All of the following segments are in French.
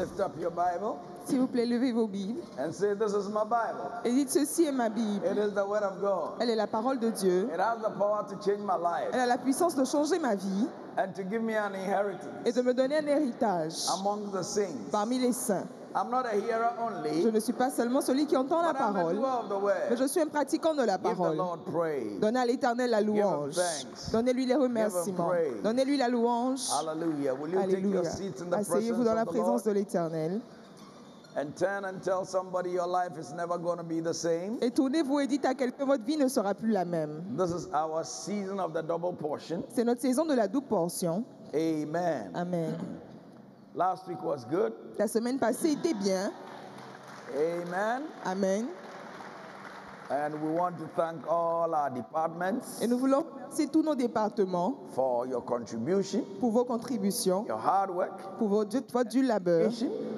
lift up your Bible S'il vous plaît, levez vos Bibles and say, this is my Bible. et dites ceci est ma Bible. It is the Word of God. Elle est la parole de Dieu. It has the power to change my life Elle a la puissance de changer ma vie and to give me an et inheritance de me donner un héritage among the saints. parmi les saints. I'm not a hearer Je only, ne suis pas seulement celui qui entend la but I'm a parole, doer of the mais Word. je suis un pratiquant de la Give the parole. Lord praise. Donnez à l'Éternel la louange. thanks. Donnez-lui les remerciements. praise. Donnez-lui la louange. Hallelujah. Will you take your Alléluia. seats in the Asseyez-vous presence dans la of the présence de Lord l'Éternel. and turn and tell somebody your life is never going to be the same? Et tournez-vous et dites à quelqu'un, votre vie ne sera plus la même. This is our season of the double portion. C'est notre saison de la double portion. Amen. Amen. Last week was good. La semaine passée était bien. Amen. Amen. And we want to thank all our departments Et nous voulons remercier tous nos départements for your contribution, pour vos contributions, your hard work. pour votre du labeur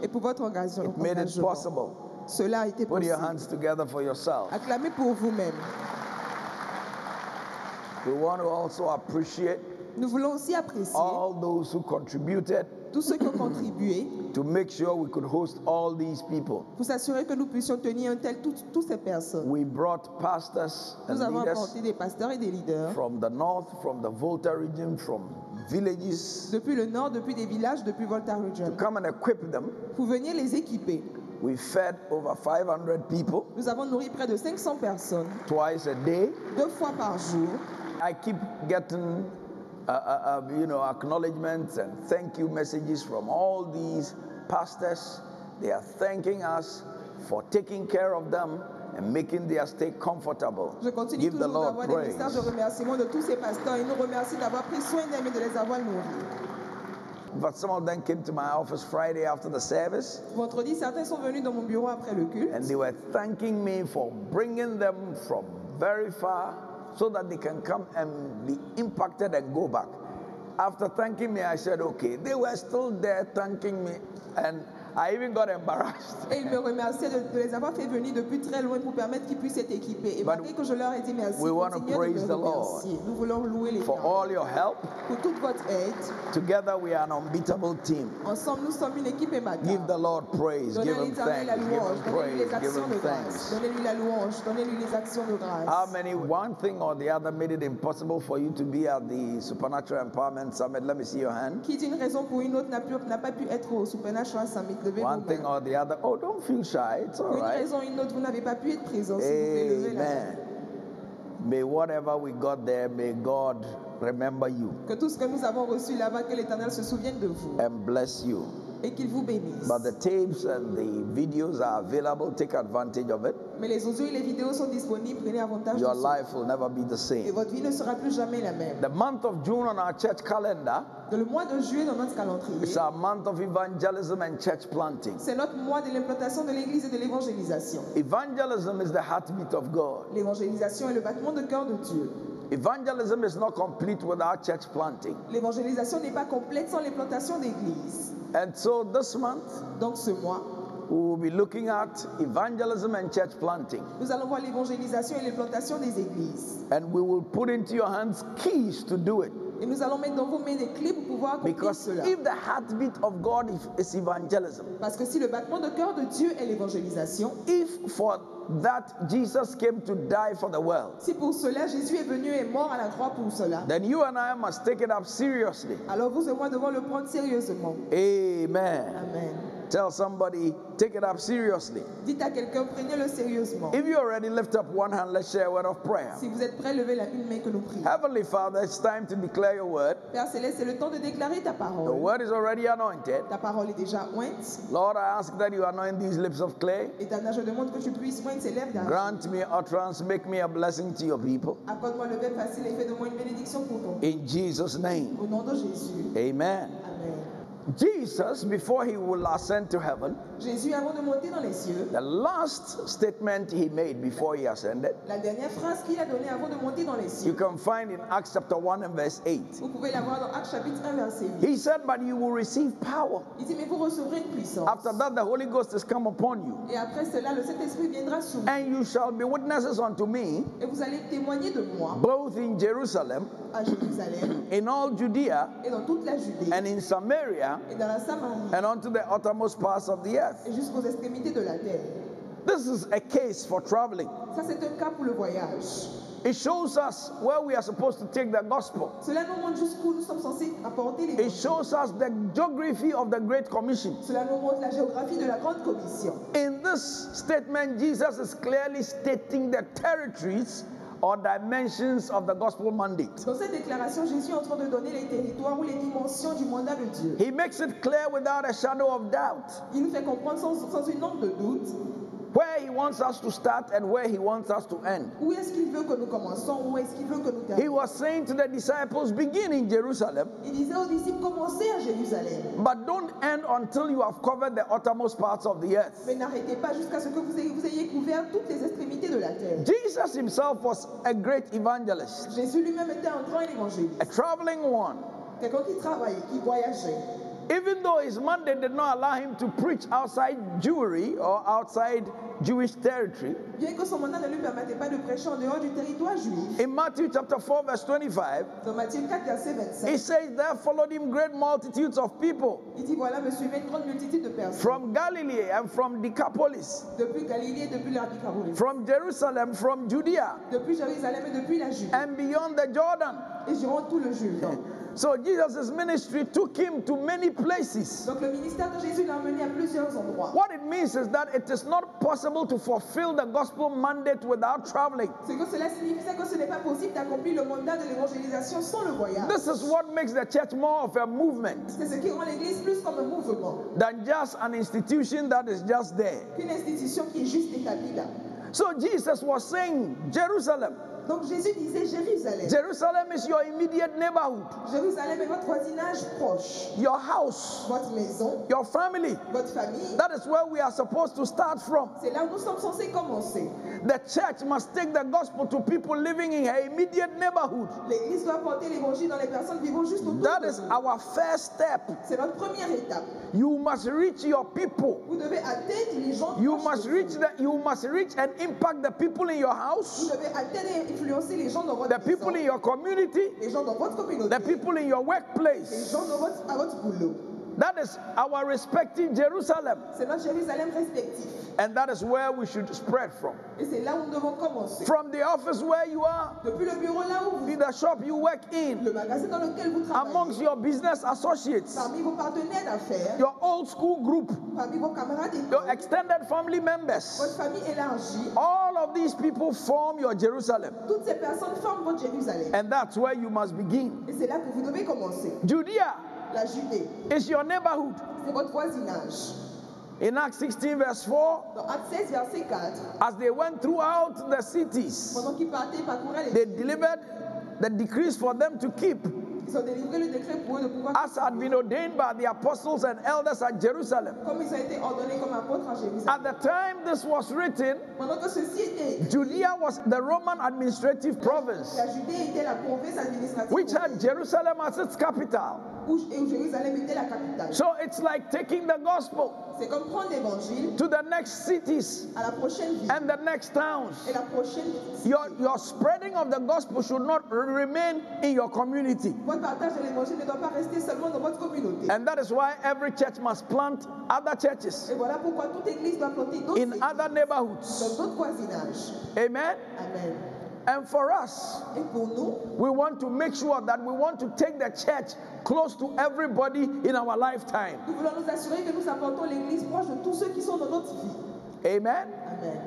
et pour votre engagement. It made it possible. Cela a été Put your possible. hands together for yourself. Acclamez pour vous-même. We want to also appreciate Nous voulons aussi apprécier all those who contributed tous ceux qui ont contribué to make sure we could host all these people. pour s'assurer que nous puissions tenir un tel toutes ces personnes. We brought pastors and Nous avons leaders apporté des pasteurs et des leaders from the north, from the Volta region, from villages depuis le nord, depuis des villages, depuis Volta to Region, come and equip them. pour venir les équiper. We fed over 500 people Nous avons nourri près de 500 personnes, twice a day. 2 fois par jour. I keep getting acknowledgements and thank you messages from all these pastors. They are thanking us for taking care of them and making their stay comfortable. Je continue Give the toujours Lord d'avoir des praise. messages de remerciement de tous ces pasteurs et nous remercie d'avoir pris soin d'eux et de les avoir nourris. But some of them came to my office Friday after the service Vendredi, certains sont venus dans mon bureau après le culte and they were thanking me for bringing them from very far so that they can come and be impacted and go back. After thanking me, I said, okay. They were still there thanking me, and I even got embarrassed. et ils me remerciaient de les avoir fait venir depuis très loin pour permettre qu'ils puissent être équipés. Et But malgré que je leur ai dit merci, we want to continuez de praise me the Lord remercier. Nous voulons louer les For gens all your help, pour toute votre aide. together we are an unbeatable team. Ensemble, nous sommes une équipe Give imbattable. the Lord praise, Donnez give à him l'Éternel la thanks, give louange, him donnez-lui les praise, give actions him de grâce. thanks. Donnez-lui la louange, donnez-lui les actions de grâce. How many, one thing or the other made it impossible for you to be at the Supernatural Empowerment Summit? Let me see your hand. Qui d'une raison pour une autre n'a pas pu être au Supernatural Summit? Levez vos One thing mains. or the other. Oh, don't feel shy. It's all Pour une right. raison ou une autre, vous n'avez pas pu être présent. S'il vous plaît, levez la main. Amen. May whatever we got there, may God remember you Que tout ce que nous avons reçu là-bas, que l'Éternel se souvienne de vous and bless you. et qu'il vous bénisse. But the tapes and the videos are available. Take advantage of it. Mais les audios et les vidéos sont disponibles. Prenez avantage Your de cela. life will never be the Et same. votre vie ne sera plus jamais la même. The month of June on our church calendar Dans le mois de juillet, dans notre is calendrier, our month of evangelism and church planting. c'est notre mois de l'implantation de l'Église et de l'évangélisation. Evangelism is the heartbeat of God. L'évangélisation est le battement de cœur de Dieu. Evangelism is not complete without church planting. L'évangélisation n'est pas complète sans l'implantation d'église. And so this month, Donc ce mois, we will be looking at evangelism and church planting. nous allons voir l'évangélisation et l'implantation des églises. And we will put into your hands keys to do it. Et nous allons mettre dans vos mains des clés pour pouvoir accomplir Because cela. if the heartbeat of God is evangelism, Parce que si le battement de cœur de Dieu est l'évangélisation, if for that Jesus came to die for the world, si pour cela Jésus est venu et est mort à la croix pour cela, then you and I must take it up seriously. alors vous et moi devons le prendre sérieusement. Amen. Amen. Tell somebody, take it up seriously. Dites à quelqu'un, prenez-le sérieusement. If you already lift up one hand, let's share a word of prayer. Si vous êtes prêts, levez une main que nous prions. Heavenly Father, it's time to declare your word. Père Céleste, c'est le temps de déclarer ta The parole. word is already anointed. Ta parole est déjà ointe. Lord, I ask that you anoint these lips of clay. Éternel, je demande que tu puisses oindre ses lèvres d'argent. Grant me utterance, make me a blessing to your people. Accorde-moi le verbe facile et fais de moi une bénédiction pour ton peuple. In Jesus' name, Au nom de Jésus. amen. Amen. Jesus, before he will ascend to heaven, Jésus, avant de monter dans les cieux, the last statement he made before he ascended, la dernière phrase qu'il a donnée avant de monter dans les you cieux, can find in Acts chapter 1 and verse 8. vous pouvez la voir dans Actes chapitre 1, verset 8. He said, but you will receive power. Il dit, mais vous recevrez une puissance. After that, the Holy Ghost has come upon you. Et après cela, le Saint-Esprit viendra sur vous. And you shall be witnesses unto me, Et vous allez témoigner de moi both in Jerusalem, à Jérusalem in all Judea, et dans toute la Judée and in Samaria, Samaria et dans la Samarie, and unto the uttermost parts of the earth. et jusqu'aux extrémités de la terre. This is a case for traveling. Ça, c'est un cas pour le voyage. It shows us where we are supposed to take the gospel. Cela nous montre jusqu'où nous sommes censés apporter It l'évangile. shows us the geography of the Great Commission. Cela nous montre la géographie de la Grande Commission. In this statement, Jesus is clearly stating the territories or dimensions of the gospel mandate. Dans cette déclaration, Jésus est en train de donner les territoires ou les dimensions du mandat de Dieu. He makes it clear without a shadow of doubt Il nous fait comprendre sans une ombre de doute where he wants us to start and where he wants us to end. où est-ce qu'il veut que nous commençons, où est-ce qu'il veut que nous He terminions. was saying to the disciples, begin in Jerusalem, Il disait aux disciples, commencez à Jérusalem, but don't end until you have covered the uttermost parts of the earth. mais n'arrêtez pas jusqu'à ce que vous ayez couvert toutes les extrémités de la terre. Jesus himself was a great evangelist, Jésus lui-même était un grand évangéliste, a traveling one. quelqu'un qui travaillait, qui voyageait. Even though his mandate did not allow him to preach outside Jewry or outside Jewish territory, Bien que son mandat ne lui permettait pas de prêcher en dehors du territoire juif, in Matthew chapter 4 verse 25, dans Matthieu 4, verset it 25, says, there followed him great multitudes of people il dit, voilà, me suivait une grande multitude de personnes, from Galilee and from Decapolis, depuis Galilée, depuis la Décapolis, from Jerusalem, from Judea, depuis Jérusalem et depuis la Judée, and beyond the Jordan. et durant tout le Jourdain. So Jesus' ministry took him to many places. Donc le ministère de Jésus l'a emmené à plusieurs endroits. What it means is that it is not possible to fulfill the gospel mandate without traveling. Ce que cela signifie, c'est que ce n'est pas possible d'accomplir le mandat de l'évangélisation sans le voyage. This is what makes the church more of a movement C'est ce qui rend l'Église plus comme un mouvement than just an institution that is just there. qu'une institution qui est juste établie là. So Jesus was saying, Jerusalem. Donc Jésus disait Jérusalem. Jerusalem is your immediate neighborhood, Jérusalem est votre voisinage proche, your house, votre maison, your family. votre famille. That is where we are supposed to start from. C'est là où nous sommes censés commencer. The church must take the gospel to people living in her immediate neighborhood. L'Église doit porter l'évangile dans les personnes vivant juste autour That de is nous. our first step. C'est notre première étape. You must reach your people. Vous devez atteindre les gens. You proches must de reach vous. you must reach and impact the people in your Vous house, devez atteindre et influencer les gens dans votre the people in maison, your community, les gens dans votre communauté, the people in your les workplace. gens à votre boulot. That is our respective Jerusalem. C'est notre Jérusalem respectif. And that is where we should spread from. Et c'est là où nous devons commencer. From the office where you are, Depuis le bureau là où vous in the shop you work in, le magasin dans lequel vous amongst travaillez, your business associates, parmi vos partenaires d'affaires, your old school group, parmi vos camarades your d'école, extended family members. votre famille élargie, All of these people form your Jerusalem. toutes ces personnes forment votre Jérusalem. And that's where you must begin. Et c'est là que vous devez commencer. Judea La Judée, is your neighborhood. c'est votre voisinage. In Acts 16 verse 4, Dans Acte 16, verset 4, as they went throughout the cities, pendant qu'ils partaient, ils parcouraient les they delivered the decrees for them to keep, ils ont délivré le décret pour eux de pouvoir, as had been ordained by the apostles and elders at Jerusalem. comme ils ont été ordonnés comme apôtres à Jérusalem. At the time this was written, Pendant que ceci était écrit, Judea was the Roman administrative province, la Judée était la province administrative which had Jerusalem as its capital. où Jérusalem était la capitale. So it's like taking the gospel C'est comme prendre l'évangile to the next cities à la prochaine ville and the next towns. et la prochaine cité. Your spreading of the gospel should not remain in your community. Votre partage de l'évangile ne doit pas rester seulement dans votre communauté. And that is why every church must plant other churches Et voilà pourquoi toute église doit planter d'autres in églises other neighborhoods. dans d'autres voisinages. Amen. Amen. And for us, Et pour nous, we want to make sure that we want to take the church close to everybody in our lifetime. nous voulons nous assurer que nous apportons l'église proche de tous ceux qui sont dans notre vie. Amen. Amen.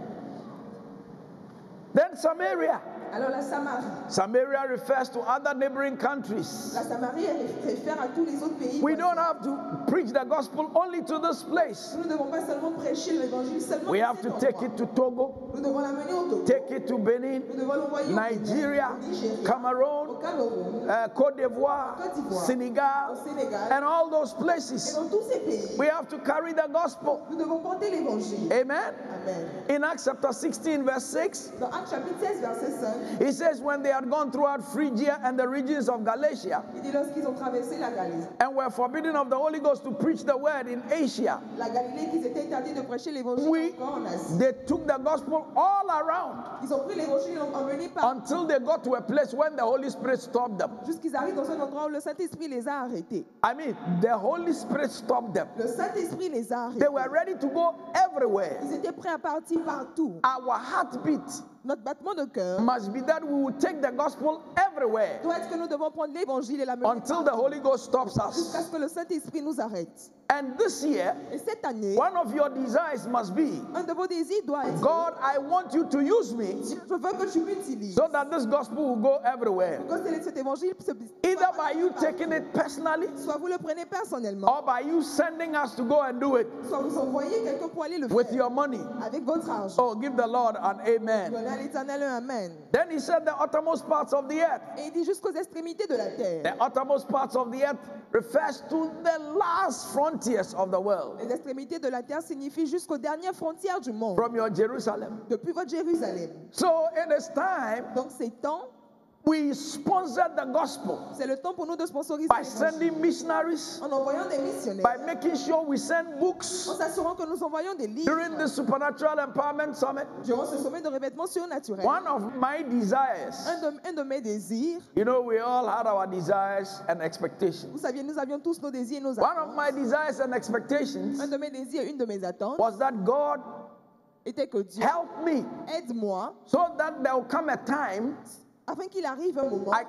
Then Samaria. Alors la Samarie. Samaria refers to other neighboring countries. La Samarie, elle réfère à tous les autres pays. We don't have to preach the gospel only to this place. Nous ne devons pas seulement prêcher l'évangile seulement We dans have cet to take endroit. it to Togo, Nous devons l'amener au Togo. take it to Benin, Nous devons l'envoyer au Nigeria, Bénin, au Nigeria, Cameroon, au Cameroun, Côte d'Ivoire, Côte d'Ivoire, Sénégal, au Sénégal, and all those et places. dans tous ces pays. We have to carry the gospel. Nous devons porter l'évangile. Amen. Amen. In Acts chapter 16, verse 6, Dans Actes chapitre 16, verset 5, He says, when they had gone throughout Phrygia and the regions of Galatia, Il dit lorsqu'ils ont traversé la Galilée, and were forbidden of the Holy Ghost to preach the word in Asia, la Galilée qu'ils étaient interdits de prêcher l'évangile encore en Asie. they took the gospel all around Ils ont pris l'évangile et l'ont emmené par until they got to a place when the Holy Spirit stopped them. jusqu'ils arrivent dans un endroit où le Saint-Esprit les a arrêtés. I mean, the Holy Spirit stopped them. Le Saint-Esprit les a arrêtés. They were ready to go everywhere. Ils étaient prêts à partir partout. Our heartbeat Notre battement de cœur must be that we will take the gospel everywhere doit être que nous devons prendre l'évangile et la mener until the Holy Ghost stops jusqu'à us. ce que le Saint-Esprit nous arrête. And this year, Et cette année, one of your desires must be, un de vos désirs doit être God, I want you to use me je veux que tu m'utilises so that this gospel will go everywhere. pour que cet évangile Either by you taking it personally soit vous le prenez personnellement, or by you sending us to go and do it soit vous envoyez quelqu'un pour aller le with faire your money. avec votre argent. Oh, give the Lord an amen. Donnez à l'Éternel un amen. Then he said the uttermost parts of the earth. Et il dit jusqu'aux extrémités de la terre. The uttermost parts of the earth refers to the last frontiers of the world. Les extrémités de la terre signifient jusqu'aux dernières frontières du monde, From your Jerusalem. depuis votre Jérusalem. So it is time Donc c'est temps, we sponsor the gospel c'est le temps pour nous de sponsoriser by l'évangile. sending missionaries, En envoyant des missionnaires, by making sure we send books en s'assurant que nous envoyons des livres during the Supernatural Empowerment Summit. durant ce sommet de revêtement surnaturel. One of my desires, Un de mes désirs, you know, we all had our desires and expectations. vous saviez, nous avions tous nos désirs et nos One of attentes. my desires and expectations Un de mes désirs, une de mes attentes was that God était que Dieu help me aide-moi so that there will come a time afin qu'il arrive un moment I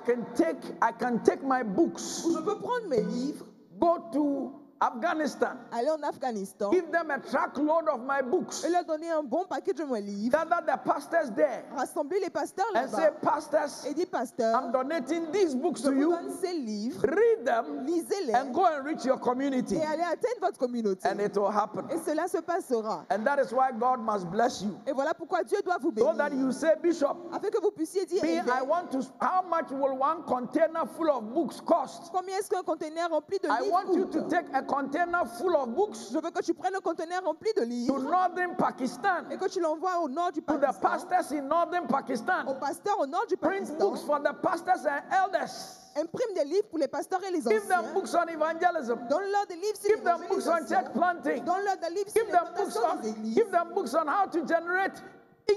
can take my books, où je peux prendre mes livres, go to Afghanistan, aller en Afghanistan give them a truckload of my books, et leur donner un bon paquet de mes livres, gather the pastors there rassembler les pasteurs and say, là-bas pastors, et dire pasteur, I'm donating these books je to vous you, donne ces livres, read them lisez-les and go and reach your community, et allez atteindre votre communauté. and it will happen. Et cela se passera. And that is why God must bless you, Et voilà pourquoi Dieu doit vous so that bénir. you say, Bishop, Afin que vous puissiez dire, me, évêque, I want to, how much will one container full of books cost? combien est-ce qu'un conteneur rempli de I livres want you coûte? to take a container full of books Je veux que tu prennes un conteneur rempli de to livres northern Pakistan, et que tu l'envoies au nord du to the Pakistan, pastors in northern aux Pakistan. pasteurs au nord du Print Pakistan. books for the pastors and elders. Imprime des livres pour les pasteurs et les Give them anciens. books on evangelism. Donne-leur des livres sur Give them books on church l'évangélisation. planting. Donne-leur des livres sur Give them books l'implantation des on, églises. give them books on how to generate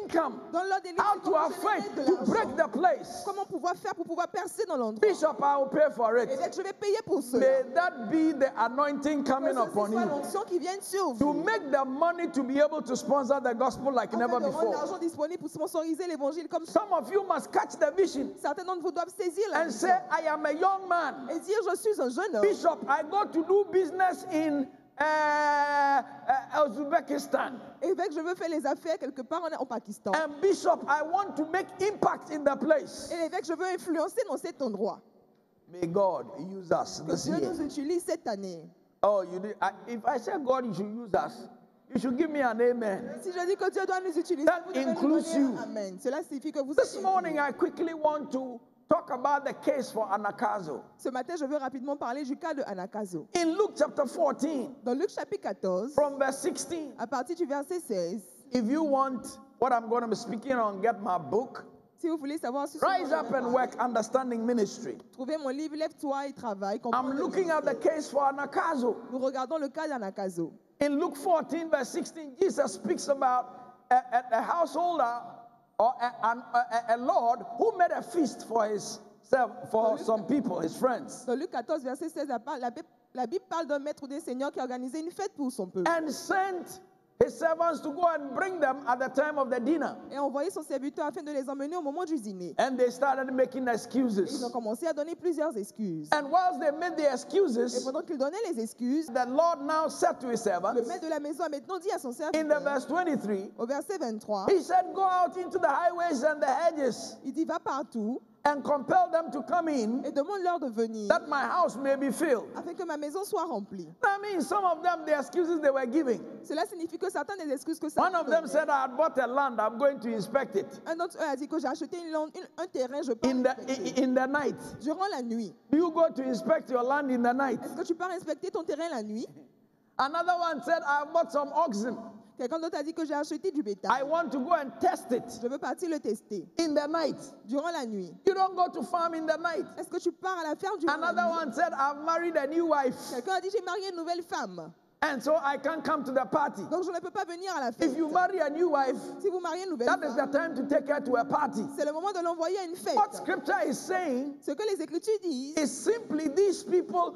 income, Donne-leur des livres how sur to comment have générer faith de to break l'argent. the place. Comment pouvoir faire pour pouvoir percer dans l'endroit. Bishop, I will pay for Et it. bien, je vais payer pour cela. May that be the anointing Que coming ceci upon soit you l'onction qui vienne sur to vous. make the money to be able to sponsor the gospel like Afin never de rendre before. l'argent disponible pour sponsoriser l'évangile comme ça. Some of you must catch the vision Certains d'entre vous doivent saisir la and vision say, I am a young man. et dire je suis un jeune homme. Bishop, I go to do business in Uzbekistan. Évêque, je veux faire les affaires quelque part en Pakistan. And Bishop, I want to make impact in the place. Et l'évêque, je veux influencer dans cet endroit. May God use us Que this Dieu year. nous utilise cette année. Oh, if I say God, you should use us, you should give me an amen. Si je dis que Dieu doit nous utiliser, That vous devez nous includes donner you. un amen. Cela signifie que vous This êtes morning, inclus. I quickly want to talk about the case for Anakazo. Ce matin, je veux rapidement parler du cas de Anakazo. In Luke chapter 14, Dans Luc chapitre 14, from verse 16, à partir du verset 16, if you want what I'm going to be speaking on, get my book. si vous voulez savoir si ce dont Rise je up vais and parler, work, understanding ministry. trouvez mon livre, lève-toi et travaille. I'm comprends le looking at the ministère. case for Anakazo. Nous regardons le cas d'Anakazo. In Luke 14, verse 16, Jesus speaks about a householder or a lord who made a feast for for some people, his friends, Dans Luc 14, verset 16, la Bible parle d'un maître des seigneurs qui a organisé une fête pour son peuple and sent his servants to go and bring them at the time of the dinner. et a envoyé son serviteur afin de les emmener au moment du dîner. And they started making Ils excuses. ont commencé à donner plusieurs excuses. And whilst they made the Et excuses, pendant qu'ils donnaient les excuses, the Lord now said to his le servants, maître de la maison a maintenant dit à son in the serviteur, verse 23, au verset 23, he said, go out into the highways and the hedges il dit va partout and compel them to come in, et demande-leur de venir that my house may be filled. afin que ma maison soit remplie. I mean, some of them, the excuses they were giving. Cela signifie que certaines des excuses que One certains of them donnaient. said, I had bought a land, I'm going to inspect it Un d'entre eux a dit que j'ai acheté un terrain, je pars in the, inspecter. in the night. Durant la nuit. Do you go to inspect your land in the night? Est-ce que tu pars inspecter ton terrain la nuit? Another one said, I bought some oxen. Quelqu'un d'autre a dit que j'ai acheté du bétail. I want to go and test it Je veux partir le tester in the night. durant la nuit. You don't go to farm in the night. Est-ce que tu pars à la ferme durant la Another nuit? one said, I've married a new wife, Quelqu'un a dit j'ai marié une nouvelle femme. and so I can't come to the party. Donc je ne peux pas venir à la fête. If you marry a new wife, Si vous mariez une nouvelle that is the femme, time to take her to a party. c'est le moment de l'envoyer à une fête. What scripture is saying Ce que les Écritures disent, is simply these people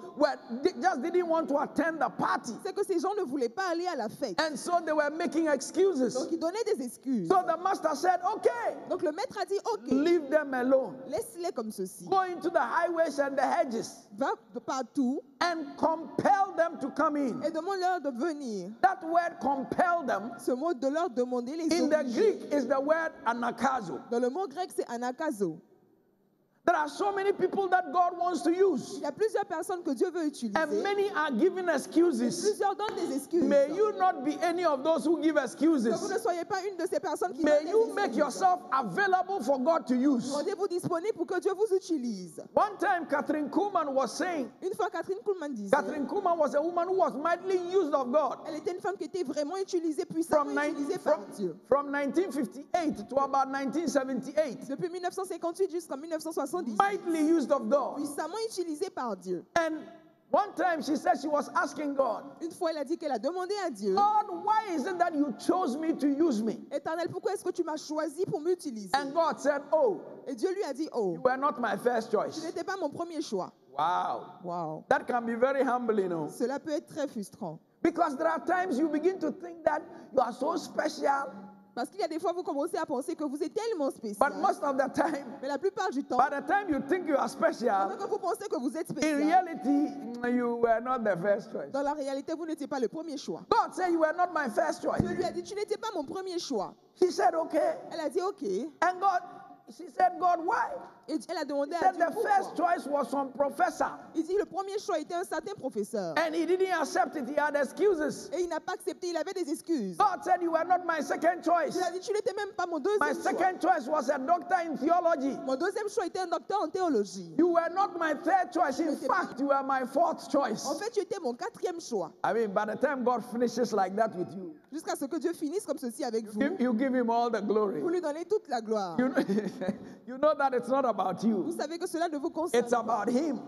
just didn't want to attend the party. c'est que ces gens ne voulaient pas aller à la fête. And so they were making excuses. Donc ils donnaient des excuses. So the master said, okay, Donc le maître a dit ok, leave them alone. laisse-les comme ceci. Go into the highways and the hedges Va de partout and compel them to come in. et demande-leur de venir. That word compel them Ce mot de leur demander les in the obliger. Greek is the word anakazo. Dans le mot grec, c'est anakazo. There are so many people that God wants to use, Il y a plusieurs personnes que Dieu veut utiliser. and many are giving excuses. Plusieurs donnent des excuses. May you not be any of those who give Que vous excuses. ne soyez pas une de ces personnes qui May donnent you des make excuses. yourself available for God to use. Rendez-vous disponible pour que Dieu vous utilise. One time, Catherine Kuhlman was saying, Une fois, Catherine Kuhlman disait, Catherine Kuhlman was a woman who was mightily used of God. elle était une femme qui était vraiment utilisée, puissamment utilisée par Dieu. From 1958 to about 1978, Depuis 1958 jusqu'en 1970, mightily used of God. puissamment utilisée par Dieu. And one time she said she was asking God, Une fois, elle a dit qu'elle a demandé à Dieu, God, why is it that you chose me to use me? Éternel, pourquoi est-ce que tu m'as choisi pour m'utiliser? And God said, oh, Et Dieu lui a dit, oh, you were not my first tu choice. n'étais pas mon premier choix. Wow. Wow. That can be very humbling, you know. Cela peut être très frustrant. Because there are times you begin to think that you are so special, Parce qu'il y a des fois, vous commencez à penser que vous êtes tellement spécial. but most of the time, Mais la plupart du temps, by the time you think you are pendant special, que vous pensez que vous êtes in spécial, reality, you were not the first choice. dans la réalité, vous n'étiez pas le premier choix. God said you were not my first choice. Dieu lui a dit, tu n'étais pas mon premier choix. She said, okay. Elle a dit, ok. Et And God, she said, God, why? elle a demandé She à said Dieu the pourquoi. first choice was some professor. Il dit, le premier choix était un certain professeur. And he didn't accept it. He had excuses. Et il n'a pas accepté, il avait des excuses. God said you were not my second choice. Il a dit, tu n'étais même pas mon My deuxième choix. second choice was a doctor in theology. Mon deuxième choix était un docteur en théologie. You were not my third choice. In n'étais fact, you were my fourth choice. En fait, tu étais mon quatrième choix. I mean, by the time God finishes like that with you, Jusqu'à ce que Dieu finisse comme ceci avec vous. you give him all the glory. Vous lui donnez toute la gloire. You know that it's not about Vous you. savez que cela ne vous concerne It's about him.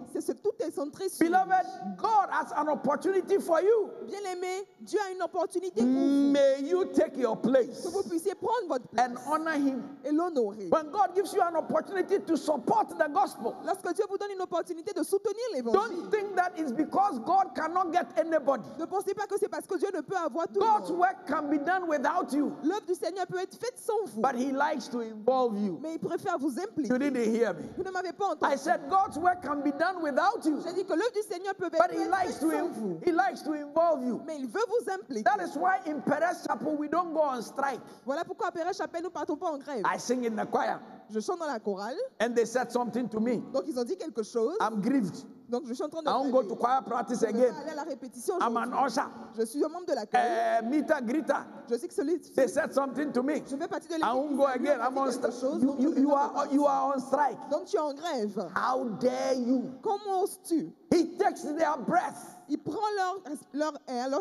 Tout est centré sur lui. Beloved, God has an opportunity for you. Bien-aimé, Dieu a une opportunité pour vous. May you take your Que place vous puissiez prendre votre place and honor him. et l'honorer. When God gives you an opportunity to support the gospel, Lorsque Dieu vous donne une opportunité de soutenir l'évangile, don't think that it's because God cannot get anybody. ne pensez pas que c'est parce que Dieu ne peut avoir tout le God's monde. work can be done without you, L'œuvre du Seigneur peut être faite sans vous, but He likes to involve you. mais il préfère vous impliquer. You didn't hear me. Vous ne m'avez pas I entendu. said God's work can be done without you, J'ai dit que l'œuvre du Seigneur peut but être He faite likes sans vous, He likes to involve you. mais il veut vous impliquer. That is why in Perez Chapel we don't go on strike. Voilà pourquoi à Père-Chapelle, nous ne partons pas en grève. I sing in the choir, Je chante dans la chorale, and they said something to me. donc ils ont dit quelque chose. I'm grieved. Donc je suis en train de I won't go pleurer. to choir practice Je vais again. pas aller à la répétition I'm an aujourd'hui. usher. Je suis un membre de l'accueil. Meter Grita. Je sais que celui They said something to me. je fais partie de I l'équipe. won't go again. I'm on strike. You are on strike. Donc tu es en grève. How dare you? Comment oses-tu? He takes their breath. Il prend leur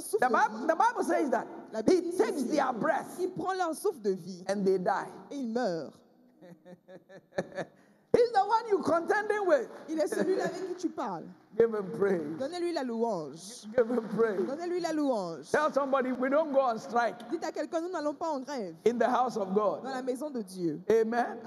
souffle The de vie. Bible says that. La Bible He dit takes ceci. their breath Il prend leur souffle de vie and they die. et il meurt. He's the one you're contending with. Il est celui avec qui tu parles. Give him praise. Donnez-lui la louange. Give him praise. Donnez-lui la louange. Tell somebody we don't go on strike Dites à quelqu'un, nous n'allons pas en grève in the house of God. dans la maison de Dieu. Amen.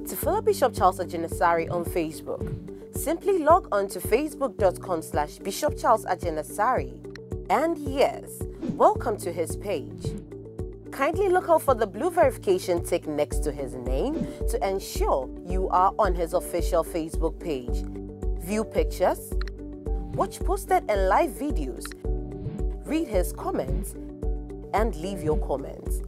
To follow Bishop Charles Ajenasari on Facebook, simply log on to facebook.com/Bishop Charles Ajenasari. And yes, welcome to his page. Kindly look out for the blue verification tick next to his name to ensure you are on his official Facebook page. View pictures, watch posted and live videos, read his comments, and leave your comments.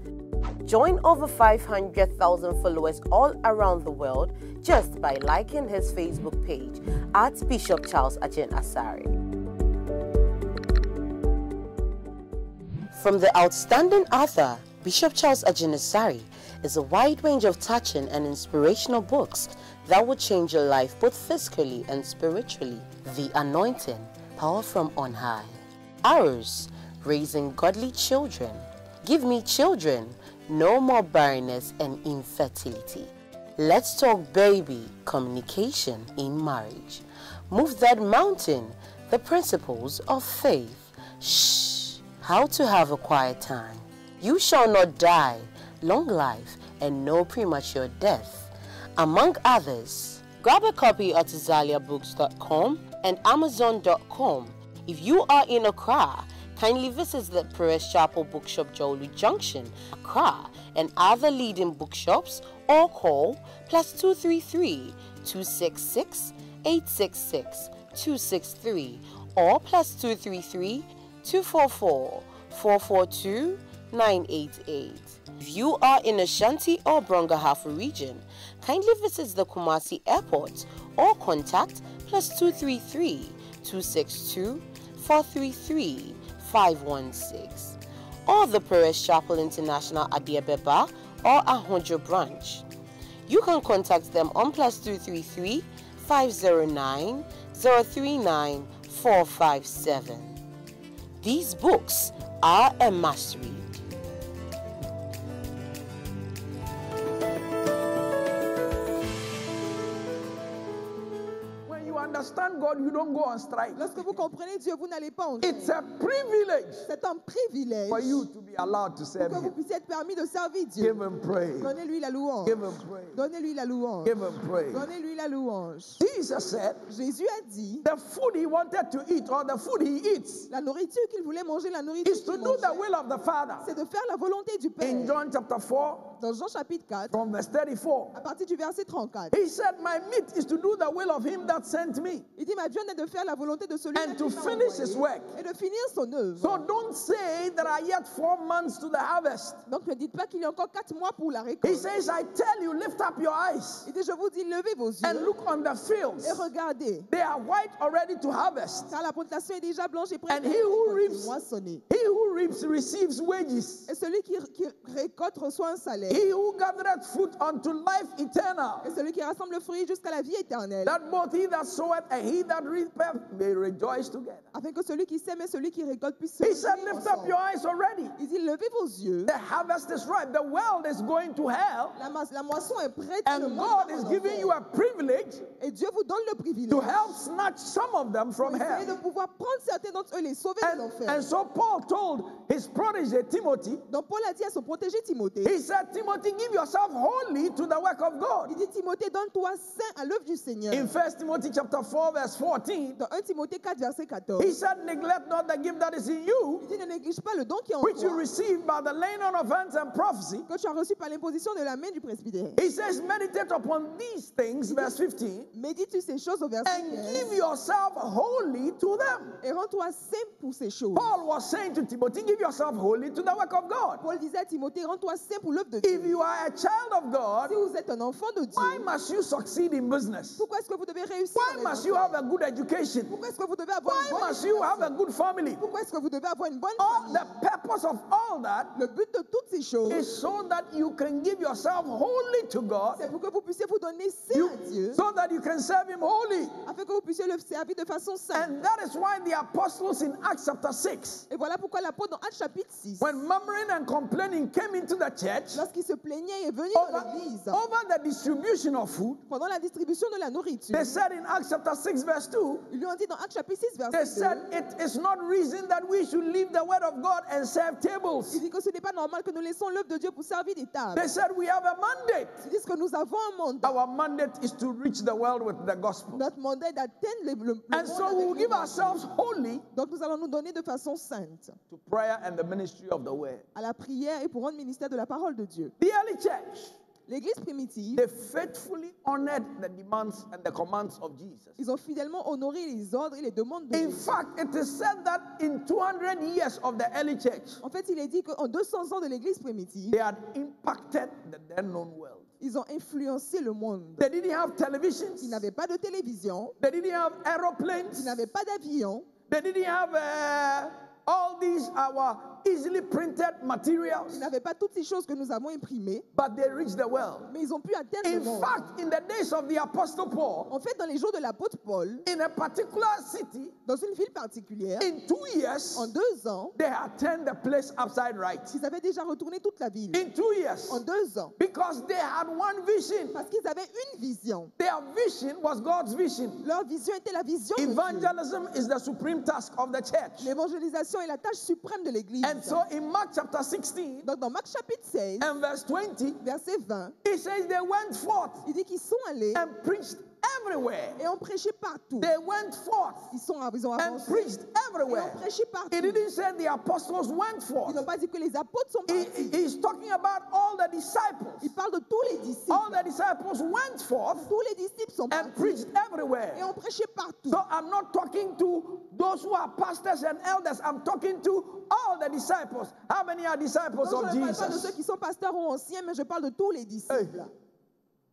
Join over 500,000 followers all around the world just by liking his Facebook page at Bishop Charles Ajenasari. From the outstanding author Bishop Charles Agyinasare is a wide range of touching and inspirational books that will change your life both physically and spiritually. The Anointing, Power from on High. Ours, Raising Godly Children. Give Me Children, No More Barrenness and Infertility. Let's Talk Baby, Communication in Marriage. Move That Mountain, The Principles of Faith. Shh, How to Have a Quiet Time. You Shall Not Die, Long Life and No Premature Death, among others. Grab a copy at ZaliaBooks.com and Amazon.com. If you are in Accra, kindly visit the Perez Chapel Bookshop, Jolu Junction, Accra, and other leading bookshops, or call +233 266 866 263 or +233 244 442 988. If you are in Ashanti or Brongahafo region, kindly visit the Kumasi Airport or contact +233 262 433 516 or the Perez Chapel International Adiabeba or Ahonjo branch. You can contact them on +233 509 039 457. These books are a must read. Understand God, you don't go on strike. Lorsque vous comprenez Dieu, vous n'allez pas en It's a privilege C'est un privilège for you to be allowed to pour serve que vous Him. puissiez être permis de servir Dieu. Give Him praise. Donnez-lui la louange. Give Him praise. Donnez-lui la louange. Give Him praise. Donnez-lui la louange. Jesus said, Jésus a dit, the food He wanted to eat or the food He eats la nourriture qu'il voulait manger, la nourriture is to qu'il do the mangeait, will of the Father. c'est de faire la volonté du Père. In John chapter 4, Dans Jean chapitre 4, from verse 34, à partir du verset 34, He said, my meat is to do the will of Him that sent me il dit, ma viande est de faire la volonté de celui and qui to m'a finish His envoyé work. et de finir son œuvre. So don't say there are yet 4 months to the harvest. Donc ne dites pas qu'il y a encore 4 mois pour la He récolte. says, I tell you, lift up your eyes Il dit, je vous dis, levez vos yeux and look on the fields. et regardez, They are white already to harvest. car la plantation est déjà blanche et prête And à he who récolter, reaps- moissonner. He who reaps receives wages. Et celui qui récolte reçoit un salaire. He who gathereth fruit unto life eternal. Et celui qui rassemble le fruit jusqu'à la vie éternelle. That both he that soweth and he that reapeth may rejoice together. Afin que celui qui sème et celui qui récolte puissent se He said, réjouir lift up ensemble. your eyes already. Il dit, levez vos yeux. The harvest is ripe. The world is going to hell. La moisson est prête. le And monde God va is en giving enfer. you a privilege Et Dieu vous donne le privilège to help snatch some of them from d'essayer de hell. pouvoir prendre certains d'entre eux et les sauver de And l'enfer. so Paul told his protege Timothy, Donc Paul a dit à son protégé Timothée, he said, Timothy, give yourself wholly to the work of God. il dit, Timothée, donne-toi saint à l'œuvre du Seigneur. In 1 Timothy chapter 4, verse 14, Dans 1 Timothée 4, verset 14, he said, neglect not the gift that is in you, il dit, ne néglige pas le don qui est en which you toi, received by the laying on of hands and prophecy. que tu as reçu par l'imposition de la main du presbytère. He says, meditate upon these things, verse 15, Médite sur ces choses au verset and 15 give yourself wholly to them. et rends-toi saint pour ces choses. Paul was saying to Timothy, give yourself wholly to the work of God. Paul disait à Timothée, rends-toi saint pour l'œuvre de If Dieu. you are a child of God, Si vous êtes un enfant de why Dieu, must you succeed in business? pourquoi est-ce que vous devez réussir Why dans les must you affaires? have a good education? Pourquoi est-ce que vous devez avoir une Why bonne must you have a éducation? good family? Pourquoi est-ce que vous devez avoir une bonne All famille? the purpose of all that Le but de toutes ces choses, is so that you can give yourself wholly to God, c'est pour que vous puissiez vous donner saint you, à Dieu, so that you can serve Him wholly. afin que vous puissiez le servir de façon sainte. And that is why the apostles in Acts chapter 6, Et voilà pourquoi l'apôtre dans Actes chapitre 6, when murmuring and complaining came into the church lorsqu'il se plaignait et est venu over, dans l'église, over the distribution of food, pendant la distribution de la nourriture, they said in Acts chapter 6, verse 2, ils lui ont dit dans Actes chapitre 6, they verset 2, said it is not reason that we should leave the word of God and serve tables. il dit que ce n'est pas normal que nous laissons l'œuvre de Dieu pour servir des tables. They said we have a mandate. Ils disent que nous avons un mandat. Our mandate is to reach the world with the gospel. Notre mandat est d'atteindre le monde And so we avec will give l'évangile. ourselves wholly Donc nous allons nous donner de façon sainte to prayer and the ministry of the word. à la prière et pour rendre ministère de la parole de Dieu. The early church, L'église primitive, they faithfully honored the demands and the commands of Jesus. ils ont fidèlement honoré les ordres et les demandes de In Jésus. fact, it is said that in 200 years of the early church, En fait, il est dit qu'en 200 ans de l'église primitive, they had impacted the then known world. ils ont influencé le monde. They didn't have televisions. Ils n'avaient pas de télévision, They didn't have aeroplanes. ils n'avaient pas d'avion, They didn't have all these our easily printed materials, Ils n'avaient pas toutes ces choses que nous avons imprimées, but they reached the world. mais ils ont pu atteindre le In monde. fact, in the days of the Apostle Paul, En fait, dans les jours de l'apôtre Paul, in a particular city, dans une ville particulière, in 2 years, en 2 ans, they had turned the place upside right. ils avaient déjà retourné toute la ville. In 2 years, En 2 ans. because they had one vision. Parce qu'ils avaient une vision. Their vision was God's vision. Leur vision était la vision de Dieu. Evangelism is the supreme task of the church. L'évangélisation est la tâche suprême de l'Église. And so in Mark chapter 16 Donc dans Marc chapitre 16, and verse 20, verset 20, it says they went forth il dit qu'ils sont allés and preached everywhere. et ont prêché partout. They went forth Ils ont and avancé preached et everywhere. ont prêché partout. It didn't say the apostles went Ils forth. n'ont pas dit que les apôtres sont partis. He's talking about all the disciples. Il parle de tous les disciples. All the disciples went forth Tous les disciples sont and partis preached et everywhere. ont prêché partout. So I'm not talking to those who are pastors and elders. I'm talking to all the disciples. How many are disciples Donc, of je ne parle pas de ceux Jesus? qui sont pasteurs ou anciens, mais je parle de tous les disciples.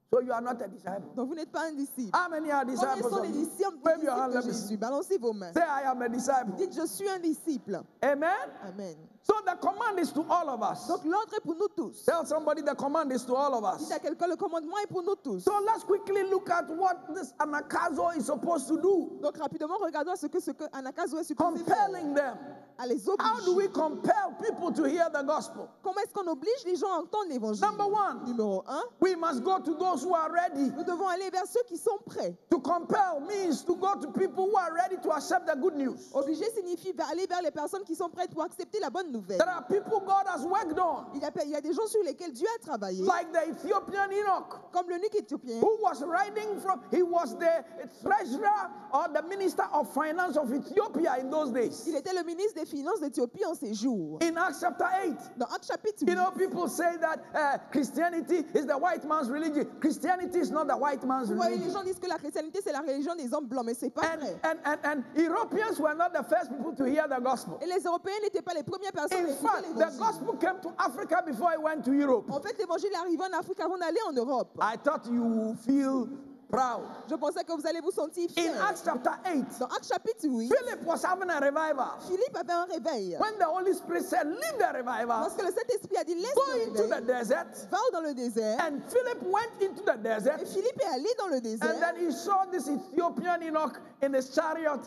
So you are not a disciple. Donc vous n'êtes pas un disciple. How many are Combien disciples sont of les Jesus? disciples, Wave your hand, de let me Jésus? see. Balancez vos mains. Say, I am a disciple. Dites, je suis un disciple. Amen. Amen. So the command is to all of us. Donc l'ordre est pour nous tous. Tell somebody the command is to all of us. Dites à quelqu'un, le commandement est pour nous tous. So let's quickly look at what this anakazo is supposed to do. Donc rapidement, regardons ce que Anakazo est supposé faire. Compelling them. À les How do we obliger. compel people to hear the gospel? Comment est-ce qu'on oblige les gens à entendre l'évangile? Number one, Numéro 1, we must go to those who are ready. nous devons aller vers ceux qui sont prêts. To compel means to go to people who are ready to accept the good news. Obliger signifie aller vers les personnes qui sont prêtes pour accepter la bonne nouvelle. There are people God has worked on, Il y a des gens sur lesquels Dieu a travaillé, like the Ethiopian Enoch, comme l'eunuque éthiopien, who was writing from, he was the treasurer or the minister of finance of Ethiopia in those days. il était le ministre des Finances d'Éthiopie en ces jours. In Acts chapter 8, Dans Actes chapitre you 8, know, people say that Christianity is the white man's religion. Christianity is not the white man's vous voyez, les religion. gens disent que la chrétienté c'est la religion des hommes blancs, mais c'est pas vrai. And Europeans were not the first people to hear the gospel. Et les Européens n'étaient pas les premières personnes à In écouter fact, the l'évangile. gospel came to Africa before it went to Europe. En fait, l'évangile est arrivé en Afrique avant d'aller en Europe. I thought you feel proud. Je pensais que vous allez vous sentir fiers. In Acts chapter 8, Dans Actes chapitre 8, Philip was having a revival. Philippe avait un réveil. When the Holy Spirit said, leave the revival, Lorsque le Saint-Esprit a dit laisse go le into the réveil, desert, va dans le désert. and Philip went into the desert, Et Philippe est allé dans le and désert. then he saw this Ethiopian Enoch in his chariot,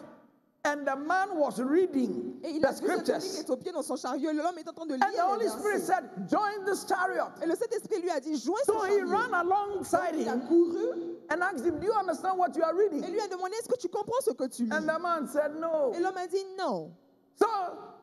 and the man was reading Et il the a vu ce eunuque scriptures. éthiopien dans son chariot. L'homme est en train de And the lire Holy les Spirit versets. said, join this chariot. Et le Saint-Esprit lui a dit joins ce So he chariot. ran alongside Il a him couru and asked him, do you understand what you are reading? et lui a demandé est-ce que tu comprends ce que tu lis? And the man said, no. Et l'homme a dit non. So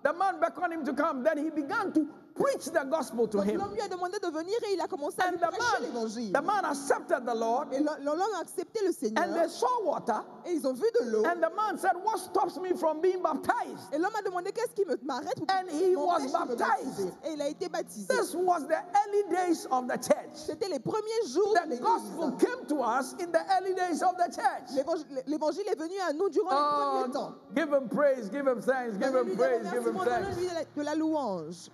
the man beckoned him to come. Then he began to preach the gospel to Donc him. l'homme lui a demandé de venir et il a commencé à And lui prêcher l'évangile. the man accepted the Lord, Et l'homme a accepté le Seigneur. and they saw water. Et ils ont vu de l'eau. And the man said, what stops me from being baptized? Et l'homme a demandé qu'est-ce qui m'arrête pour And he was m'empêche de me baptized. baptiser. Et il a été baptisé. This was the early days of the church. C'était les premiers jours de The gospel l'Église. came to us in the early days of the church. L'évangile est venu à nous durant les premiers temps. Give him praise, give him thanks, give him Donnez-lui des praise, give him remerciements, thanks. donnez-lui de la louange.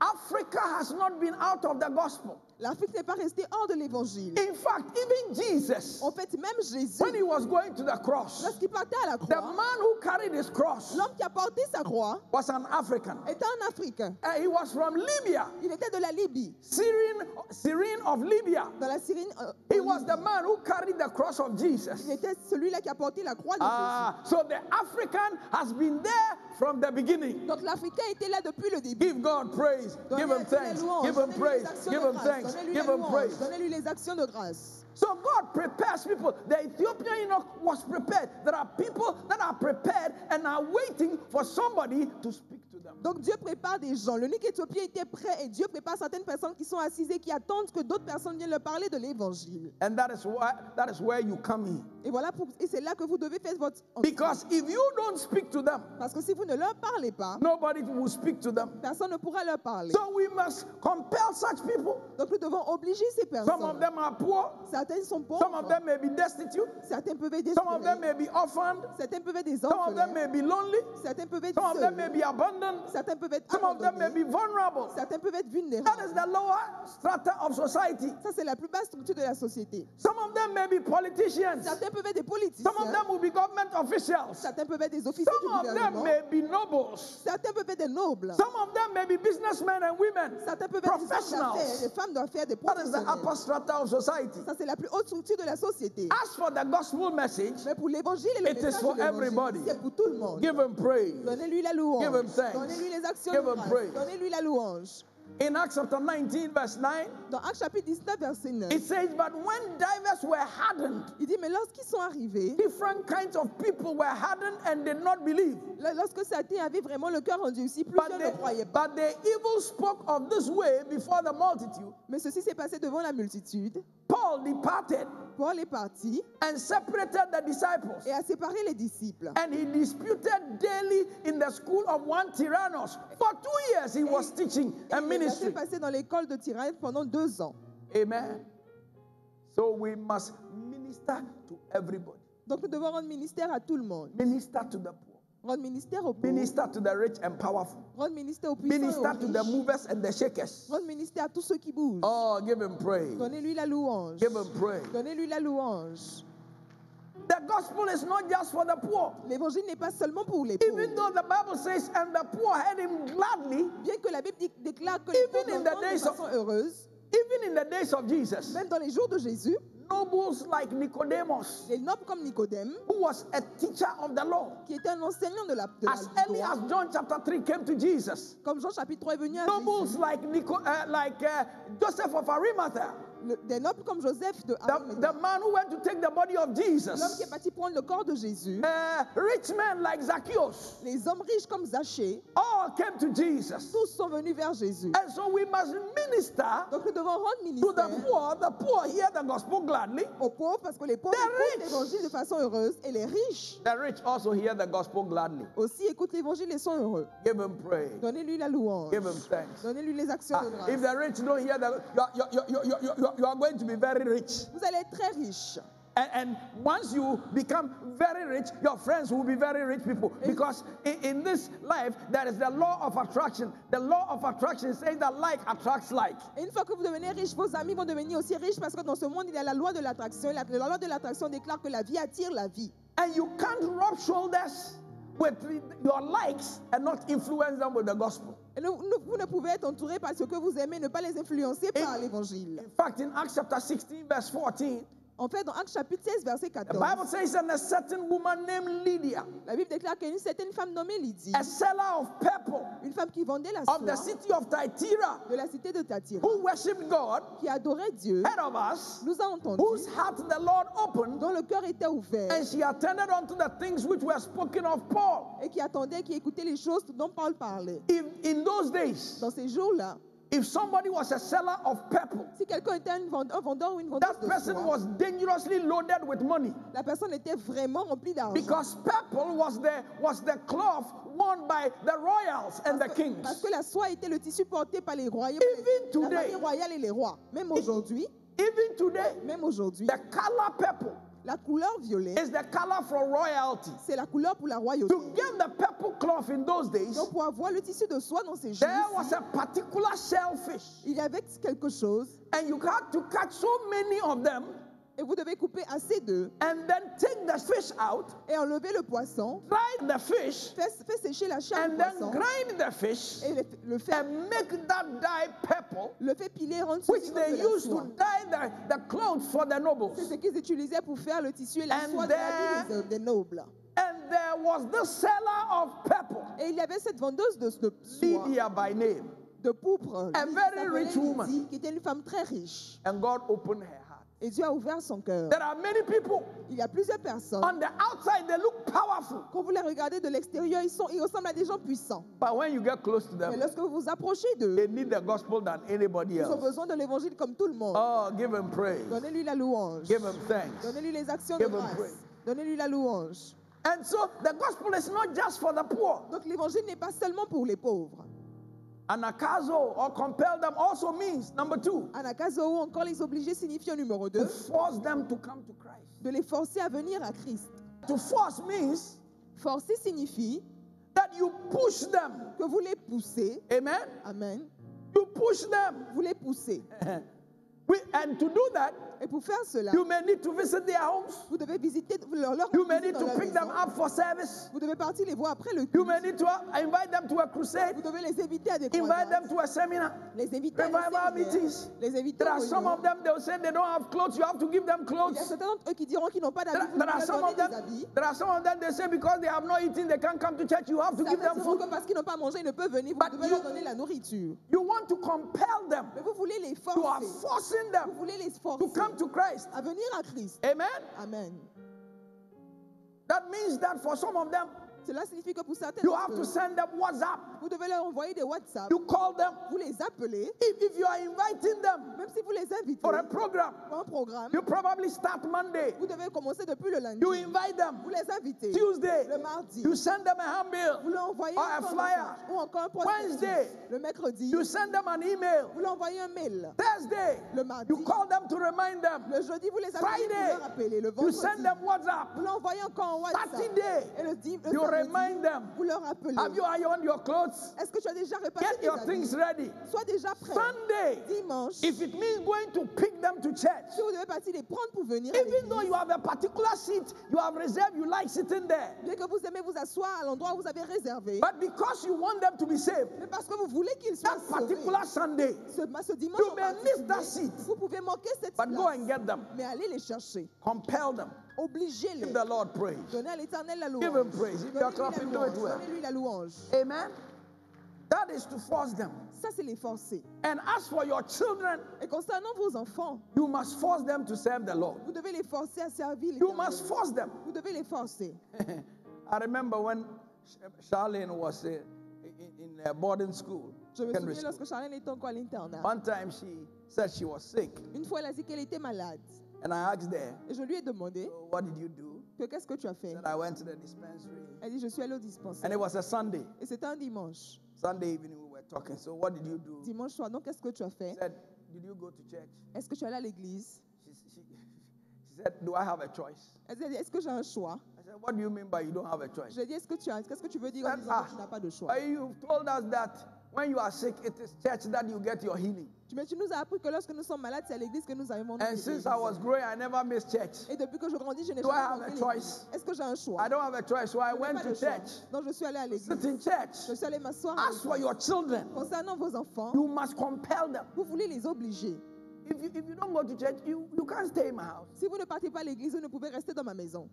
Africa has not been out of the gospel. L'Afrique n'est pas restée hors de l'évangile. In fact, even Jesus, En fait, même Jésus, when he was going to the cross, lorsqu'il partait à la the croix, man who carried his cross l'homme qui a porté sa croix was an African. était un Africain. He was from Libya, Il était de la Libye, Syrian of Libya. dans la Syrie. He was the man who carried the cross of Jesus. Il était celui-là qui a porté la croix de So the African has been there from the beginning. Jésus. Donc l'Africain était là depuis le début. Give God praise, give him thanks, give him praise, give him thanks, give him praise. Donnez-lui les actions de grâce. So God prepares people. The Ethiopian Enoch was prepared. There are people that are prepared and are waiting for somebody to speak to them. Donc Dieu prépare des gens. L'eunuque éthiopien était prêt et Dieu prépare certaines personnes qui sont assises et qui attendent que d'autres personnes viennent leur parler de l'évangile. And that is where you come in. Et voilà, et c'est là que vous devez faire votre entrée. Because if you don't speak to them, Parce que si vous ne leur parlez pas, nobody will speak to them. personne ne pourra leur parler. So we must compel such people. Donc nous devons obliger ces Some of personnes. them are poor. Certaines sont Some of pauvres, them may be destitute. certains peuvent être Some of them désolés, may be orphaned. certains peuvent être des Some of them orphelins, may be lonely. certains peuvent être Some of them may seuls, be abandoned. abandoned. Certains peuvent être Some of them may abandonnés. be vulnerable. Certains peuvent être That vulnérables. is the lower strata of society. Ça, c'est la plus basse structure de la société. Some of them may be politicians. Certains peuvent être des politiciens. Some of them will be government officials. Certains peuvent être des officiers Some du of them gouvernement. may be nobles. Certains peuvent être des nobles. Some of them may be businessmen and women. Certains peuvent être des Professionals. femmes d'affaires, des That is the upper professionnels. strata of society. Ça, c'est la plus haute structure de la société. As for the gospel message, Mais pour l'évangile et le It is message for de l'évangile, everybody. c'est pour tout le monde. give him praise. Donnez-lui la louange. Give him thanks. Donnez-lui les actions Give de him grâce. praise. Donnez-lui la louange. In Acts chapter 19, verse 9, Dans Actes chapitre 19, verset 9, it says, But when divers were hardened, il dit, mais lorsqu'ils sont arrivés, different kinds of people were hardened and did not believe. lorsque Satan avait vraiment le cœur endurci, But plusieurs ne croyaient pas. the evil spoke of this way before the multitude. Mais ceci s'est passé devant la multitude. Paul departed Paul est parti and separated the disciples. et a séparé les disciples. And he disputed daily in the school of one Tyrannus. For 2 years he was teaching Et and il est ministry. passé dans l'école de Tyrannus pendant 2 ans. Amen. So we must minister to everybody. Donc nous devons rendre ministère à tout le monde. Minister to the poor. Rendre ministère aux pauvres. Minister to the rich and powerful. Rendre ministère aux puissants et Minister aux to the riches. movers and the shakers. Rendre ministère à tous ceux qui bougent. Oh, give him praise. Donnez-lui la louange. Give him praise. Donnez-lui la louange. The gospel is not just for the poor. L'évangile n'est pas seulement pour les Even pauvres. though the Bible says, and the poor heard him gladly, Bien que la Bible déclare que les Even pauvres in the l'entendent de days of- façon heureuse, even in the days of Jesus, même dans les jours de Jésus, nobles like Nicodemus, les nobles comme Nicodème, who was a teacher of the law, qui était un enseignant de la as early loi, as John chapter 3 came to Jesus, comme Jean chapitre 3 est venu à nobles Jésus, like Joseph of Arimathea, des nobles comme Joseph de the Arimathie, man who went to take the body of l'homme qui Jesus, est parti prendre le corps de Jésus, rich men like Zacchaeus, les hommes riches comme Zachée, all came to Jesus. tous sont venus vers Jésus. And so we must minister Donc nous devons rendre to ministère the poor. The poor hear the gospel gladly. aux pauvres parce que les pauvres The écoutent rich. l'évangile de façon heureuse et les riches The rich also hear the gospel gladly. aussi écoutent l'évangile et sont heureux. Give him praise. Donnez-lui la louange. Give him thanks. Donnez-lui les actions de grâce. If the rich don't hear that, you are going to be very rich. Vous allez être très riche. And once you become very rich, your friends will be very rich people. Because in this life, there is the law of attraction. The law of attraction says that like attracts like. Et une fois que vous devenez riche, vos amis vont devenir aussi riches parce que dans ce monde, il y a la loi de l'attraction. La loi de l'attraction déclare que la vie attire la vie. And you can't rub shoulders with your likes and not influence them with the gospel. Et vous ne pouvez être entouré par ce que vous aimez, ne pas les influencer par l'évangile. In fact, in Acts chapter 16, verse 14, En fait, dans Actes chapitre 16, verset the 14, Bible says, and a certain woman named Lydia, la Bible déclare qu'il y a une certaine femme nommée Lydie, a seller of purple une femme qui vendait la of the soie city of Thyatira, de la cité de Thyatira, who worshipped God, qui adorait Dieu, heard of us, nous a entendus, whose heart the Lord opened, dont le cœur était ouvert and she attended unto the things which were spoken of Paul. et qui attendait, qui écoutait les choses dont Paul parlait. In those days, Dans ces jours-là, if somebody was a seller of purple, si quelqu'un était un vendeur ou une vendeuse that de person soie, was dangerously loaded with money. la personne était vraiment remplie d'argent. Because purple was the cloth worn by the royals and the Parce kings. que la soie était le tissu porté par les royaumes, Even la today, famille royale et les rois. Même aujourd'hui, Even today, the color purple la couleur violet, is the color for royalty. c'est la couleur pour la royauté. To get the purple cloth in those days, Donc pour avoir le tissu de soie dans ces jours, there was a particular shellfish, il y avait quelque chose and you had to catch so many of them et vous devez couper assez d'eux and then take the fish out, et enlever le poisson, dry the fish, fait sécher la chair and du then poisson grind the fish et le fait and make that dye purple, piler, rendre which ceci they comme de la used soie. to dye the clothes for the nobles. C'est ce qu'ils utilisaient pour faire le tissu et la And soie de la vie des nobles. And there was this seller of purple, Et il y avait cette vendeuse de soie, Lydia by name, de pourpre, A Lydie, very s'appelait rich woman. Lydie, qui était une femme très riche. and God opened her heart. Et Dieu a ouvert son cœur. There are many people Il y a plusieurs personnes. on the outside, they look powerful, Quand vous les regardez de l'extérieur, ils ressemblent à des gens puissants. but when you get close to Mais them, lorsque vous vous approchez d'eux, they need the gospel than anybody ils ont else. besoin de l'évangile comme tout le monde. Oh, give him praise, Donnez-lui la louange. give him thanks. Donnez-lui les actions de Give him grâce. praise. Donnez-lui la louange. And so the gospel is not just for the poor. Donc l'évangile n'est pas seulement pour les pauvres. Anakazo or compel them also means, number 2, Anakazo ou encore les obliger signifie au numéro 2 to force them to come to Christ. de les forcer à venir à Christ. To force means Forcer signifie that you push them. que vous les poussez. Amen. Amen. You push them. Vous les poussez. And to do that, Et pour faire cela, you may need to visit their homes. vous devez visiter leur You may visiter need dans to leur pick them maison. up for service. Vous devez partir les voir après le You culte. may need to invite them to a crusade. Vous devez les inviter à des Invite them croisades. to a seminar. Les inviter à des Revival séminaires. meetings. Les inviter There aux are some réunions. of them, they will say they don't have clothes. You have to give them Il y a clothes. certains d'entre eux qui diront qu'ils n'ont pas d'habits. Vous There devez are leur some donner of des them. habits. There are some of them. They say because they have not eaten, they can't come to church. You have to give Certains them diront food. que parce qu'ils n'ont pas mangé, ils ne peuvent venir. Vous But devez you- leur donner la nourriture. You want to compel them. Mais vous voulez les You are forcer. forcing Vous them voulez les to forcer come to Christ. à venir à Christ. Amen. Amen. That means that for some of them, Cela signifie que pour certains you d'entre have to eux, send them WhatsApp. vous devez leur envoyer des WhatsApp. You call them. Vous les appelez. If you are inviting them Même si vous les invitez for a program, pour un programme, you probably start Monday. vous devez commencer depuis le lundi. You invite them Vous les invitez. Tuesday. Le mardi. You send them a handbill. Vous leur envoyez or a encore flyer. message, ou encore un prospectus. Wednesday. Le mercredi. You send them an email. Vous leur envoyez un mail. Thursday. Le mardi. You call them to remind them. Le jeudi, vous les appelez pour Friday. leur rappeler. Le You vendredi. send them WhatsApp. Vous leur envoyez encore un WhatsApp. Saturday. Et le You samedi, remind them. vous leur rappelez. Have you ironed your clothes? Est-ce que tu as déjà réparé Get tes your habits? things ready. Sois déjà prêt. Sunday. Dimanche, If it means going to pick them to church, si vous devez partir les prendre pour venir à even though l'église, you have a particular seat you have reserved, you like sitting there, bien que vous aimez vous asseoir à l'endroit où vous avez réservé, but because you want them to be saved, mais parce que vous voulez qu'ils soient that sauvés, particular Sunday, ce dimanche you en may miss that particulier, seat, vous pouvez manquer cette but go place, and get them. mais allez les chercher. Compel them. Obligez-les. Give the Lord praise. Donnez à l'Éternel la louange. Give him praise. If you are clapping, do it well. Donnez-lui la louange. Amen. That is to force them. Ça, c'est les forcer. And as for your children, Et concernant vos enfants, you must force them to serve the Lord. vous devez les forcer à servir You l'Éternel. must force them. Vous devez les forcer. I remember when Charlene was in a boarding school, Je me secondary souviens school. lorsque Charlène était encore à l'internat. One time she said she was sick, Une fois, elle a dit qu'elle était malade. and I asked her, Et je lui ai demandé so what did you do? que qu'est-ce que tu as fait. She said, I went to the dispensary. Elle dit, je suis allée au And dispensaire. it was a Sunday. Et c'était un dimanche. Sunday evening we were talking. So what did you do? Dimanche soir, donc qu'est-ce que tu as She fait? said, did you go to church? Est-ce que tu es allé à l'église? She said, do I have a choice? Elle dit, est-ce que j'ai un choix? I said, what do you mean by you don't have a choice? Je lui ai dit, qu'est-ce que tu veux dire en Said, disant que tu n'as pas de choix? You told us that when you are sick, it is church that you get your healing. Mais tu nous as appris que lorsque nous sommes malades, c'est à l'église que nous avons And since I was growing, I never missed church. Et depuis que je grandis, je n'ai Do I jamais have manqué a l'église. choice? Est-ce que j'ai un choix? I don't have a choice, so I Je n'ai went pas to de choix. church. Donc je suis allée à Sit l'église. in church. Je suis allée m'asseoir à As for l'église. your children, Concernant vos enfants, you must compel them. vous voulez les obliger. If you don't go to church, you can't stay in my house. Si vous ne partez pas à l'église, vous ne pouvez rester dans ma maison.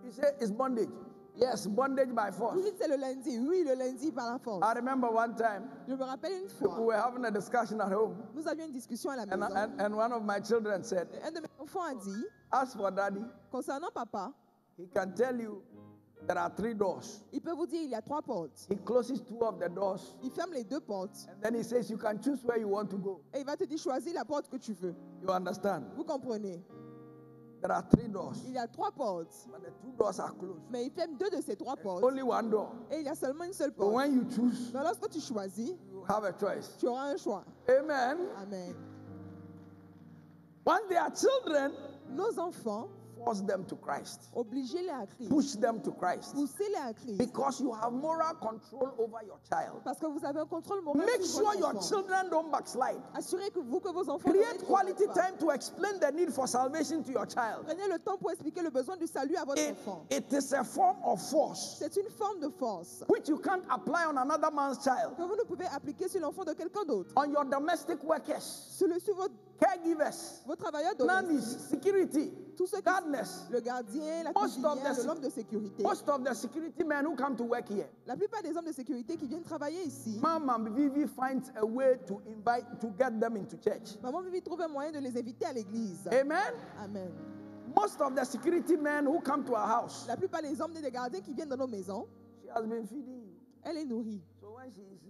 You say it's bondage. Yes, bondage by force. Vous dites c'est le lundi. Oui, le lundi par la force. I remember one time Je me rappelle une we fois, were having a discussion at home, nous avions une discussion à la and, maison. and one of my children said, Un de mes enfants a dit, as for daddy, concernant papa, he can tell you there are 3 doors. il peut vous dire il y a 3 portes. He closes 2 of the doors, Il ferme les 2 portes and then he says you can choose where you want to go. et il va te dire choisis la porte que tu veux. You understand? Vous comprenez? There are 3 doors, Il y a 3 portes, but the 2 doors are closed. mais il ferme 2 de ces 3 portes Only 1 door. et il y a seulement une seule But porte. when you choose, Donc lorsque tu choisis, you have a choice. tu auras un choix. Amen. Amen. Once they are children, Nos enfants, force them to Christ. obligez-les à Christ. Push them to Christ. Poussez-les à Christ. Because you have moral control over your child. Parce que vous avez un contrôle moral Make sur sure votre your enfant. children don't backslide. Assurez que vos enfants ne Create quality rétrogradent pas. time to explain the need for salvation to your child. Prenez le temps pour expliquer le besoin du salut à votre enfant. It is a form of force C'est une forme de force which you can't apply on another man's child, que vous ne pouvez appliquer sur l'enfant de quelqu'un d'autre. on your domestic workers, Sur caregivers, vos travailleurs nannies, domestiques, security, tous ceux qui gardeners. le gardien, la Most of cuisinière, the- l'homme de sécurité. Most of the security men who come to work here, La plupart des hommes de sécurité qui viennent travailler ici, Mama Vivi finds a way to get them into church. maman Vivi trouve un moyen de les inviter à l'église. Amen. Amen. Most of the security men who come to our house, La plupart des hommes et des gardiens qui viennent dans nos maisons, she has been feeding you. elle les nourrit. So when she is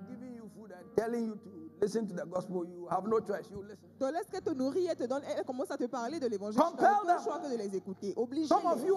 giving you food and telling you to listen to the gospel, you have no choice. You listen. Donc lorsqu'elle te nourrit, elle te donne, elle commence à te parler de l'évangile. Tu Compel n'as aucun them. choix que de les écouter. Some of Obligez-les. you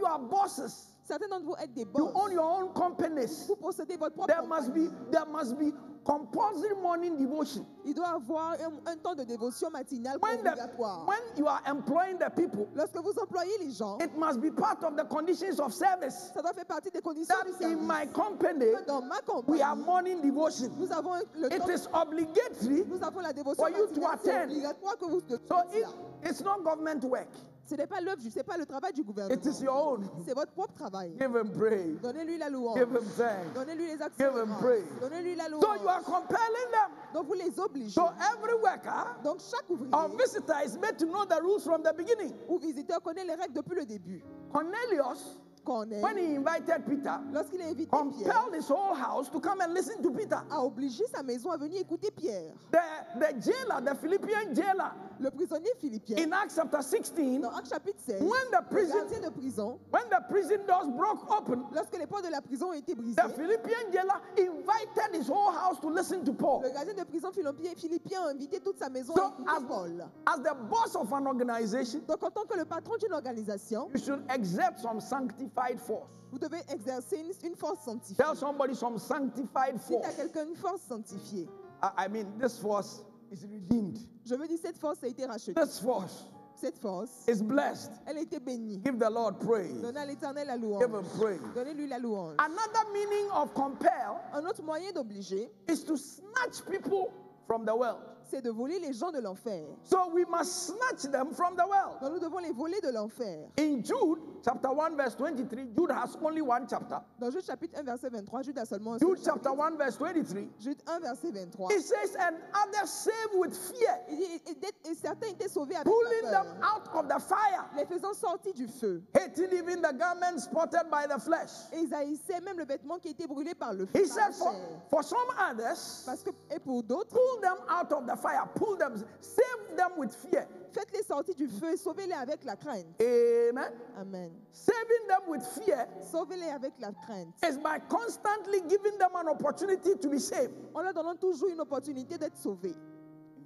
are bosses. Certains d'entre vous êtes des You boss. own your own companies. Vous possédez votre propre There must compagnie. be compulsory morning devotion. Il doit avoir un temps de dévotion matinale When obligatoire. you are employing the people, Lorsque vous employez les gens, it must be part of the conditions of service. ça doit faire partie des conditions du That in service. my company, Dans ma we compagnie, have morning devotion. nous avons le It temps, is obligatory. nous avons la dévotion for you to matinale. C'est attend. obligatoire que vous So fassiez cela. it's not government work. Ce n'est pas l'œuvre, c'est pas le travail du gouvernement. It is your own. C'est votre propre travail. Give him praise. Donnez-lui la louange. Give him thanks. Donnez-lui les actions. Give him de grâce. praise. Donnez-lui la louange. So you are compelling them. Donc vous les obligez. So every worker Donc chaque ouvrier or visitor is made to know the rules from the beginning. ou visiteur connaît les règles depuis le début. Cornelius, Corneille, when he invited Peter, lorsqu'il a invité Pierre, compelled his whole house to come and listen to Peter. a obligé sa maison à venir écouter Pierre. The jailer, the Philippian jailer, Le prisonnier philippien, in Acts chapter 16, dans Actes chapitre 16, when the le prison, gardien de prison, when the prison doors broke open, lorsque les portes de la prison ont été brisées, the Philippian jailer invited his whole house to listen to Paul. le gardien de prison philippien a invité toute sa maison So à écouter Paul. as the boss of an organization, Donc en tant que le patron d'une organisation, you should exert some sanctified force. vous devez exercer une force sanctifiée. Tell somebody some sanctified Dites à force. quelqu'un une force sanctifiée. I mean, this force is redeemed. Je veux dire, cette force a été rachetée. This force Cette force, is blessed. elle a été bénie. Give the Lord praise. Donnez à l'Éternel la Give louange. him praise. Donnez-lui la louange. Another meaning of compel Un autre moyen d'obliger, is to snatch people from the world. c'est de voler les gens de l'enfer. So we must snatch them from the world. Donc nous devons les voler de l'enfer. In Jude chapter 1 verse 23, Jude has only one chapter. Dans Jude chapitre 1 verset 23, Jude a seulement un seul Jude chapter chapitre. 1 verse 23, Jude 1 verset 23. it says, and others saved with fear, Il dit, et certains étaient sauvés avec pulling la them peur, out of the fire, les faisant sortir du feu. hating even the garments spotted by the flesh. Et ils haïssaient même le vêtement qui était brûlé par le feu. He par said, la for, chair. for some others, Parce que, et pour d'autres, pull them out of the fire, pull them, save them with fear. faites-les sortir du feu et sauvez-les avec la crainte. Amen. Amen. Saving them with fear Sauvez-les avec la crainte. is by constantly giving them an opportunity to be saved, En leur donnant toujours une opportunité d'être sauvés.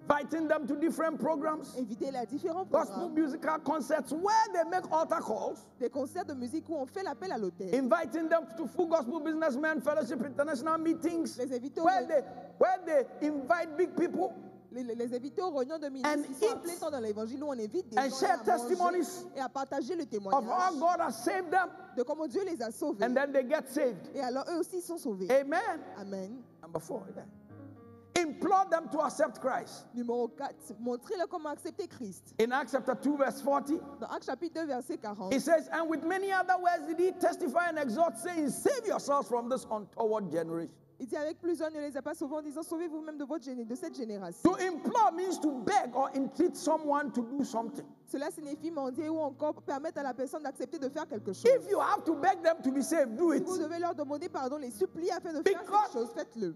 inviting them to different programs, Invitez-les à différents gospel programmes, musical concerts where they make altar calls, des concerts de musique où on fait l'appel à l'autel. inviting them to Full Gospel Businessmen Fellowship International meetings Les inviter au where they invite big people les inviter aux réunions de ministres And qui sont en eat plein temps dans l'évangile où on invite des and gens share à manger testimonies et à partager le of témoignage how God has saved them, de comment Dieu les a sauvés. and then they get saved. Et alors eux aussi sont sauvés. Amen. Amen. Number 4, yeah. Implore them to accept Christ. Numéro 4, montrez-leur comment accepter Christ. In Acts chapter 2, verse 40, Dans Actes chapitre 2, verset 40, it says, and with many other words did he testify and exhort, saying, save yourselves from this untoward generation. il dit avec plusieurs ne les a pas sauvés en disant sauvez-vous même de cette génération. To implore means to beg or entreat someone to do something. Cela signifie mendier ou encore permettre à la personne d'accepter de faire quelque chose. If you have to beg them to be saved, do Si it. vous devez leur demander pardon, les supplier afin de faire Because- cette chose, faites-le.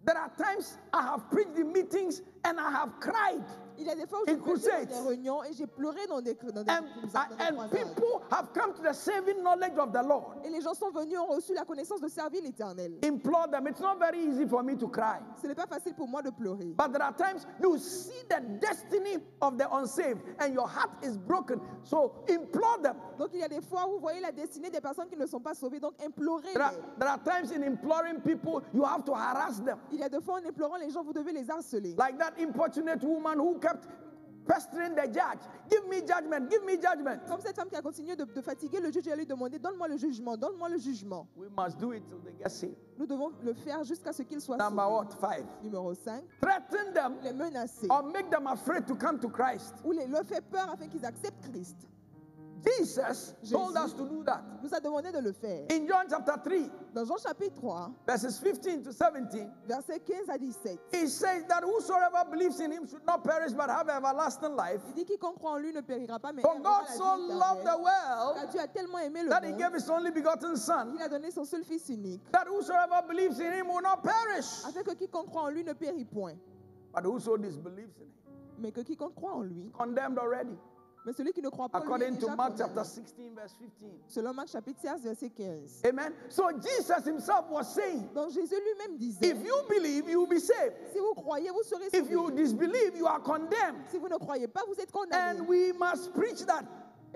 There are times I have preached in meetings and I have cried. Il y a des fois où In j'ai prêché dans crusades. des réunions et j'ai pleuré dans des And, croisades. people have come to the saving knowledge of the Lord. Et les gens sont venus, ont reçu la connaissance de servir l'Éternel. Implore them. It's not very easy for me to cry. Ce n'est pas facile pour moi de pleurer. But there are times you see the destiny of the unsaved and your heart is broken. So implore them. Donc il y a des fois où vous voyez la destinée des personnes qui ne sont pas sauvées, donc implorez-les. There are times in imploring people, you have to harass them. Il y a des fois en implorant les gens, vous devez les harceler. Like that importunate woman who kept pestering the judge. Give me judgment, give me judgment. Comme cette femme qui a continué de fatiguer le juge et à lui demander donne-moi le jugement, donne-moi le jugement. We must do it till they get saved. Nous devons le faire jusqu'à ce qu'ils soient Number sauvés. what? 5. Numéro 5, Threaten them les menacer or make them afraid to come to Christ. ou leur faire peur afin qu'ils acceptent Christ. Jesus told us to do that. Nous a demandé de le faire. In John chapter 3, Dans Jean chapitre 3, verses 15 to 17, versets 15 à 17, it says that whosoever believes in him should not perish but have everlasting life. il dit quiconque croit en lui ne périra pas, mais For aura God la so vie loved the éternelle. world Car Dieu a tellement aimé le that he monde gave his only begotten Son, qu'il a donné son seul fils unique, that whosoever believes in him will not perish, afin que quiconque croit en lui ne périt point, but whoso disbelieves in him, mais que quiconque croit en lui, condemned already. mais celui qui ne croit pas en lui est According to déjà Mark condamné. chapter 16, verse 15. Selon Marc chapitre 16, verset 15. Amen. So Jesus himself was saying, Donc Jésus lui-même disait, if you believe, you will be saved. si vous croyez, vous serez If you sauvés. disbelieve, you are condemned. Si vous ne croyez pas, vous êtes condamnés. And we must preach that.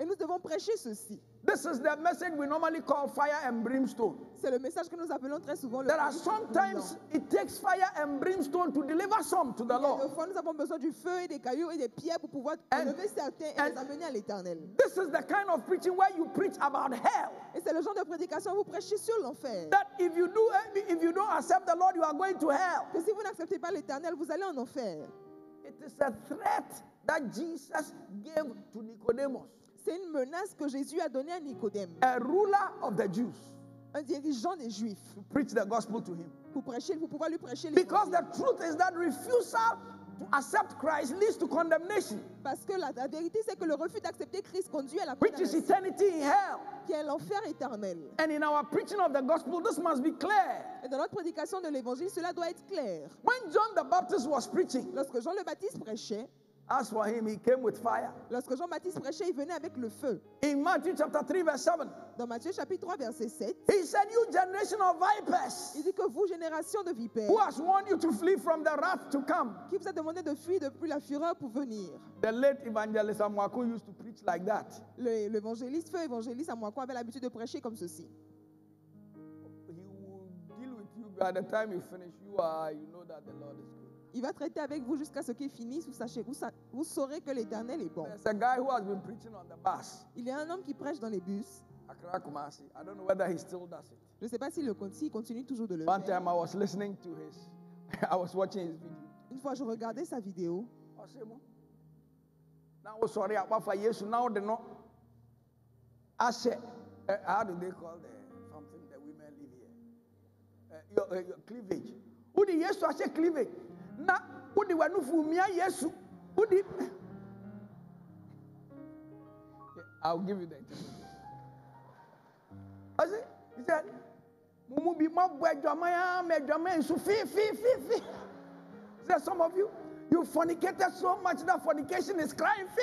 Et nous devons prêcher ceci. This is the message we normally call fire and brimstone. C'est le message que nous appelons très souvent le There are feu sometimes brûlant. it takes fire and brimstone to deliver some to the Il y a Lord. des fois, nous avons besoin du feu et des cailloux et des pierres pour pouvoir And- enlever certains et and- les amener à l'éternel. This is the kind of preaching where you preach about hell. Et c'est le genre de prédication où vous prêchez sur l'enfer. That if you don't accept the Lord, you are going to hell. Que si vous n'acceptez pas l'éternel, vous allez en enfer. It is a threat that Jesus gave to Nicodemus, C'est une menace que Jésus a donnée à Nicodème, a ruler of the Jews, un dirigeant des Juifs, to preach the gospel to him. pour pouvoir lui prêcher Because l'évangile. the truth is that refusal to accept Christ leads to condemnation, Parce que la vérité, c'est que le refus d'accepter Christ conduit à la which is condamnation, eternity in hell. qui est l'enfer éternel. And in our preaching of the gospel, this must be clear. Et dans notre prédication de l'évangile, cela doit être clair. When John the Baptist was preaching, Lorsque Jean le Baptiste prêchait, as for him, he came with fire. lorsque Jean Baptiste prêchait, il venait avec le feu. In Matthew chapter 3, verse 7, Dans Matthieu chapitre 3, verset 7, he said, "You generation of vipers, il dit que vous, génération de vipères, who has warned you to flee from the wrath to come?" qui vous a demandé de fuir depuis la fureur pour venir. The late evangelist Amwaku used to preach like that. L'évangéliste, feu évangéliste Amwako avait l'habitude de prêcher comme ceci. He will deal with you by the time you finish. You know that the Lord is good. Il va traiter avec vous jusqu'à ce qu'il finisse. Vous saurez que l'éternel est bon. There's a guy who has been preaching on the bus, Il y a un homme qui prêche dans les bus. Accra Kumasi. I don't know whether he still does it. Je ne sais pas s'il continue toujours de le One faire. time I was listening to his, I was watching his video. Une fois, je regardais sa vidéo. I said, "Mo, now we're sorry about for years. Now they know." I said, how do they call the something that women live here? Your cleavage. Who the yes? I say cleavage. Now, who the one who for me? Yes. Who the? I'll give you the interview. I said, he said, "Mumu be my boy, Jamaya, me Jamaya, so fi." He said, "Some of you, you fornicated so much that fornication is crying, fi."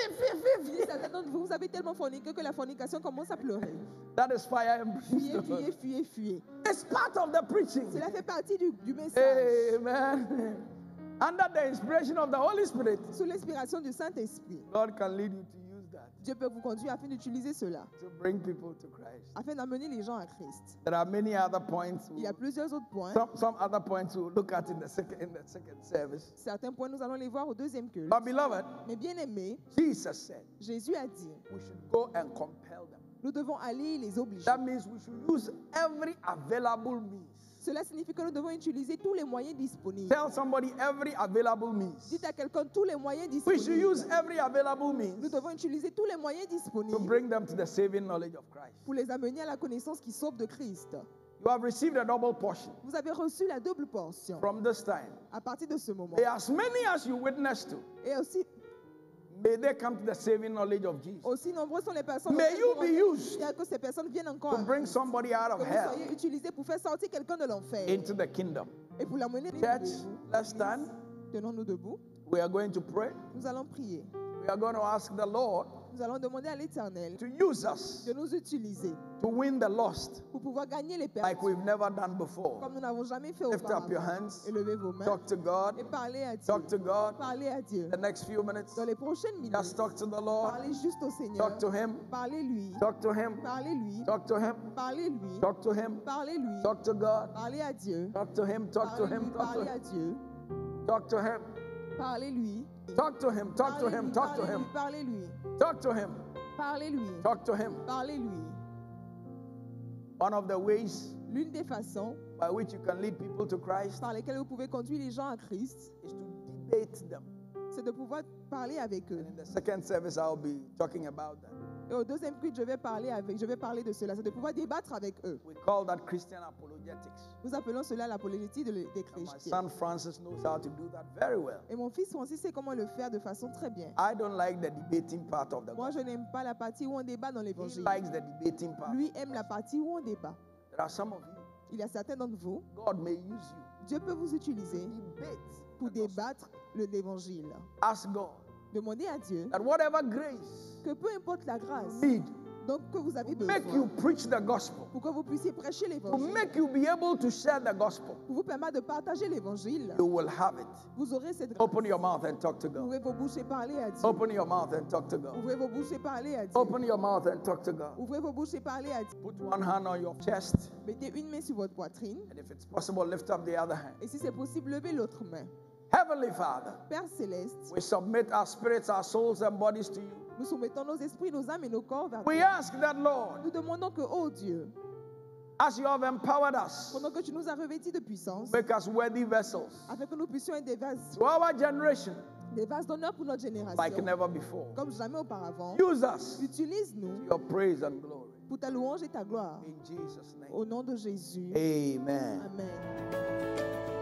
Certains d'entre vous, vous avez tellement forniqué que la fornication commence à pleurer. That is fire and Fuyez, brimstone. fuyez, fuyez, fuyez. It's part of the preaching. Cela fait partie du message. Amen. Under the inspiration of the Holy Spirit, Sous l'inspiration du Saint-Esprit, God can lead you to use that Dieu peut vous conduire afin d'utiliser cela, to bring people to Christ. afin d'amener les gens à Christ. There are many other points. Il y a plusieurs autres points. Some other points we'll look at in the second service. Certains points, nous allons les voir au deuxième culte. But beloved, Mais bien aimés, Jesus said Jésus a dit, we should go and compel them. nous devons aller les obliger. That means we should use every available means. Cela signifie que nous devons utiliser tous les moyens disponibles. Tell somebody every available means. Dites à quelqu'un tous les moyens We should use disponibles. every available Nous means devons utiliser tous les moyens to disponibles bring them to the saving knowledge of Christ. pour les amener à la connaissance qui sauve de Christ. You have received a double portion Vous avez reçu la double portion from this time. à partir de ce moment. May as many as you witness to, Et may they come to the saving knowledge of Jesus. aussi nombreuses sont les personnes May you be auxquelles used que ces personnes viennent encore to à bring Christ. somebody out Que of vous hell soyez utilisés pour faire sortir quelqu'un de l'enfer into the kingdom. et pour l'amener Church, let's stand. Tenons-nous debout. We are going to pray. Nous allons prier. We are going to ask the Lord Nous allons demander à l'Éternel to use us de nous utiliser to win the lost pour pouvoir gagner les like perdus we've never done before. comme nous n'avons jamais fait Lift up your auparavant. hands. Élevez vos mains Talk to God. et parlez à Dieu. Talk to God. Parlez à Dieu. The next few minutes, Dans les prochaines minutes, just talk to the Lord. parlez juste au Seigneur. Talk to Him. Parlez-lui. Talk to Him. Parlez-lui. Talk to Him. Parlez-lui. Talk to Him. Parlez-lui. Talk to God. Parlez à Dieu. Talk to Him. Talk to Him. Parlez-lui. Talk to Parlez à Him. Dieu. Talk to Him. Parlez-lui. Talk to Him. Talk to Him. Talk to Him. Parlez-lui. Talk to Him. Parlez-lui. Talk to Him. Parlez-lui. One of the ways L'une des façons by which you can lead people to Christ par lesquelles vous pouvez conduire les gens à Christ, is to debate them. c'est de pouvoir parler avec eux. And in the second service, I'll be talking about that. Et au deuxième culte, je vais parler de cela. C'est de pouvoir débattre avec eux. We call that Christian apologetics. Nous appelons cela l'apologétique des And my chrétiens. son Francis knows how to do that very well. Et mon fils Francis sait comment le faire de façon très bien. I don't like the debating part of the Moi, je gospel. n'aime pas la partie où on débat dans He l'évangile. likes the debating part. Lui aime la partie où on débat. There are some of you, Il y a certains d'entre vous, God may use you Dieu peut vous to utiliser debate pour the gospel. débattre l'évangile. Ask God Demandez à Dieu that whatever grace que peu importe la grâce you need Donc que vous avez to make you besoin preach the gospel, pour que vous puissiez prêcher to l'évangile, make you be able to share the gospel. pour vous permettre de partager l'évangile. You will have it. Vous aurez cette grâce. Open your mouth and talk to God. Ouvrez vos bouches et parlez à Dieu. Open your mouth and talk to God. Ouvrez vos bouches et parlez à Dieu. Open your mouth and talk to God. Ouvrez vos bouches et parlez à Dieu. Put one hand on your chest, Mettez une main sur votre poitrine and if it's possible, lift up the other hand. et si c'est possible, levez l'autre main. Heavenly Father, Père céleste, we submit our spirits, our souls, and bodies to you. nous soumettons nos esprits, nos âmes et nos corps vers We toi. ask that, Lord, Nous demandons que, oh Dieu, as you have empowered us, pendant que tu nous as revêtis de puissance, make us worthy vessels afin que nous puissions être to our generation des vases d'honneur pour notre like génération, never before. comme jamais auparavant. Use us Utilise-nous to your praise and glory. pour ta louange et ta gloire. In Jesus' name. Au nom de Jésus. Amen. Amen.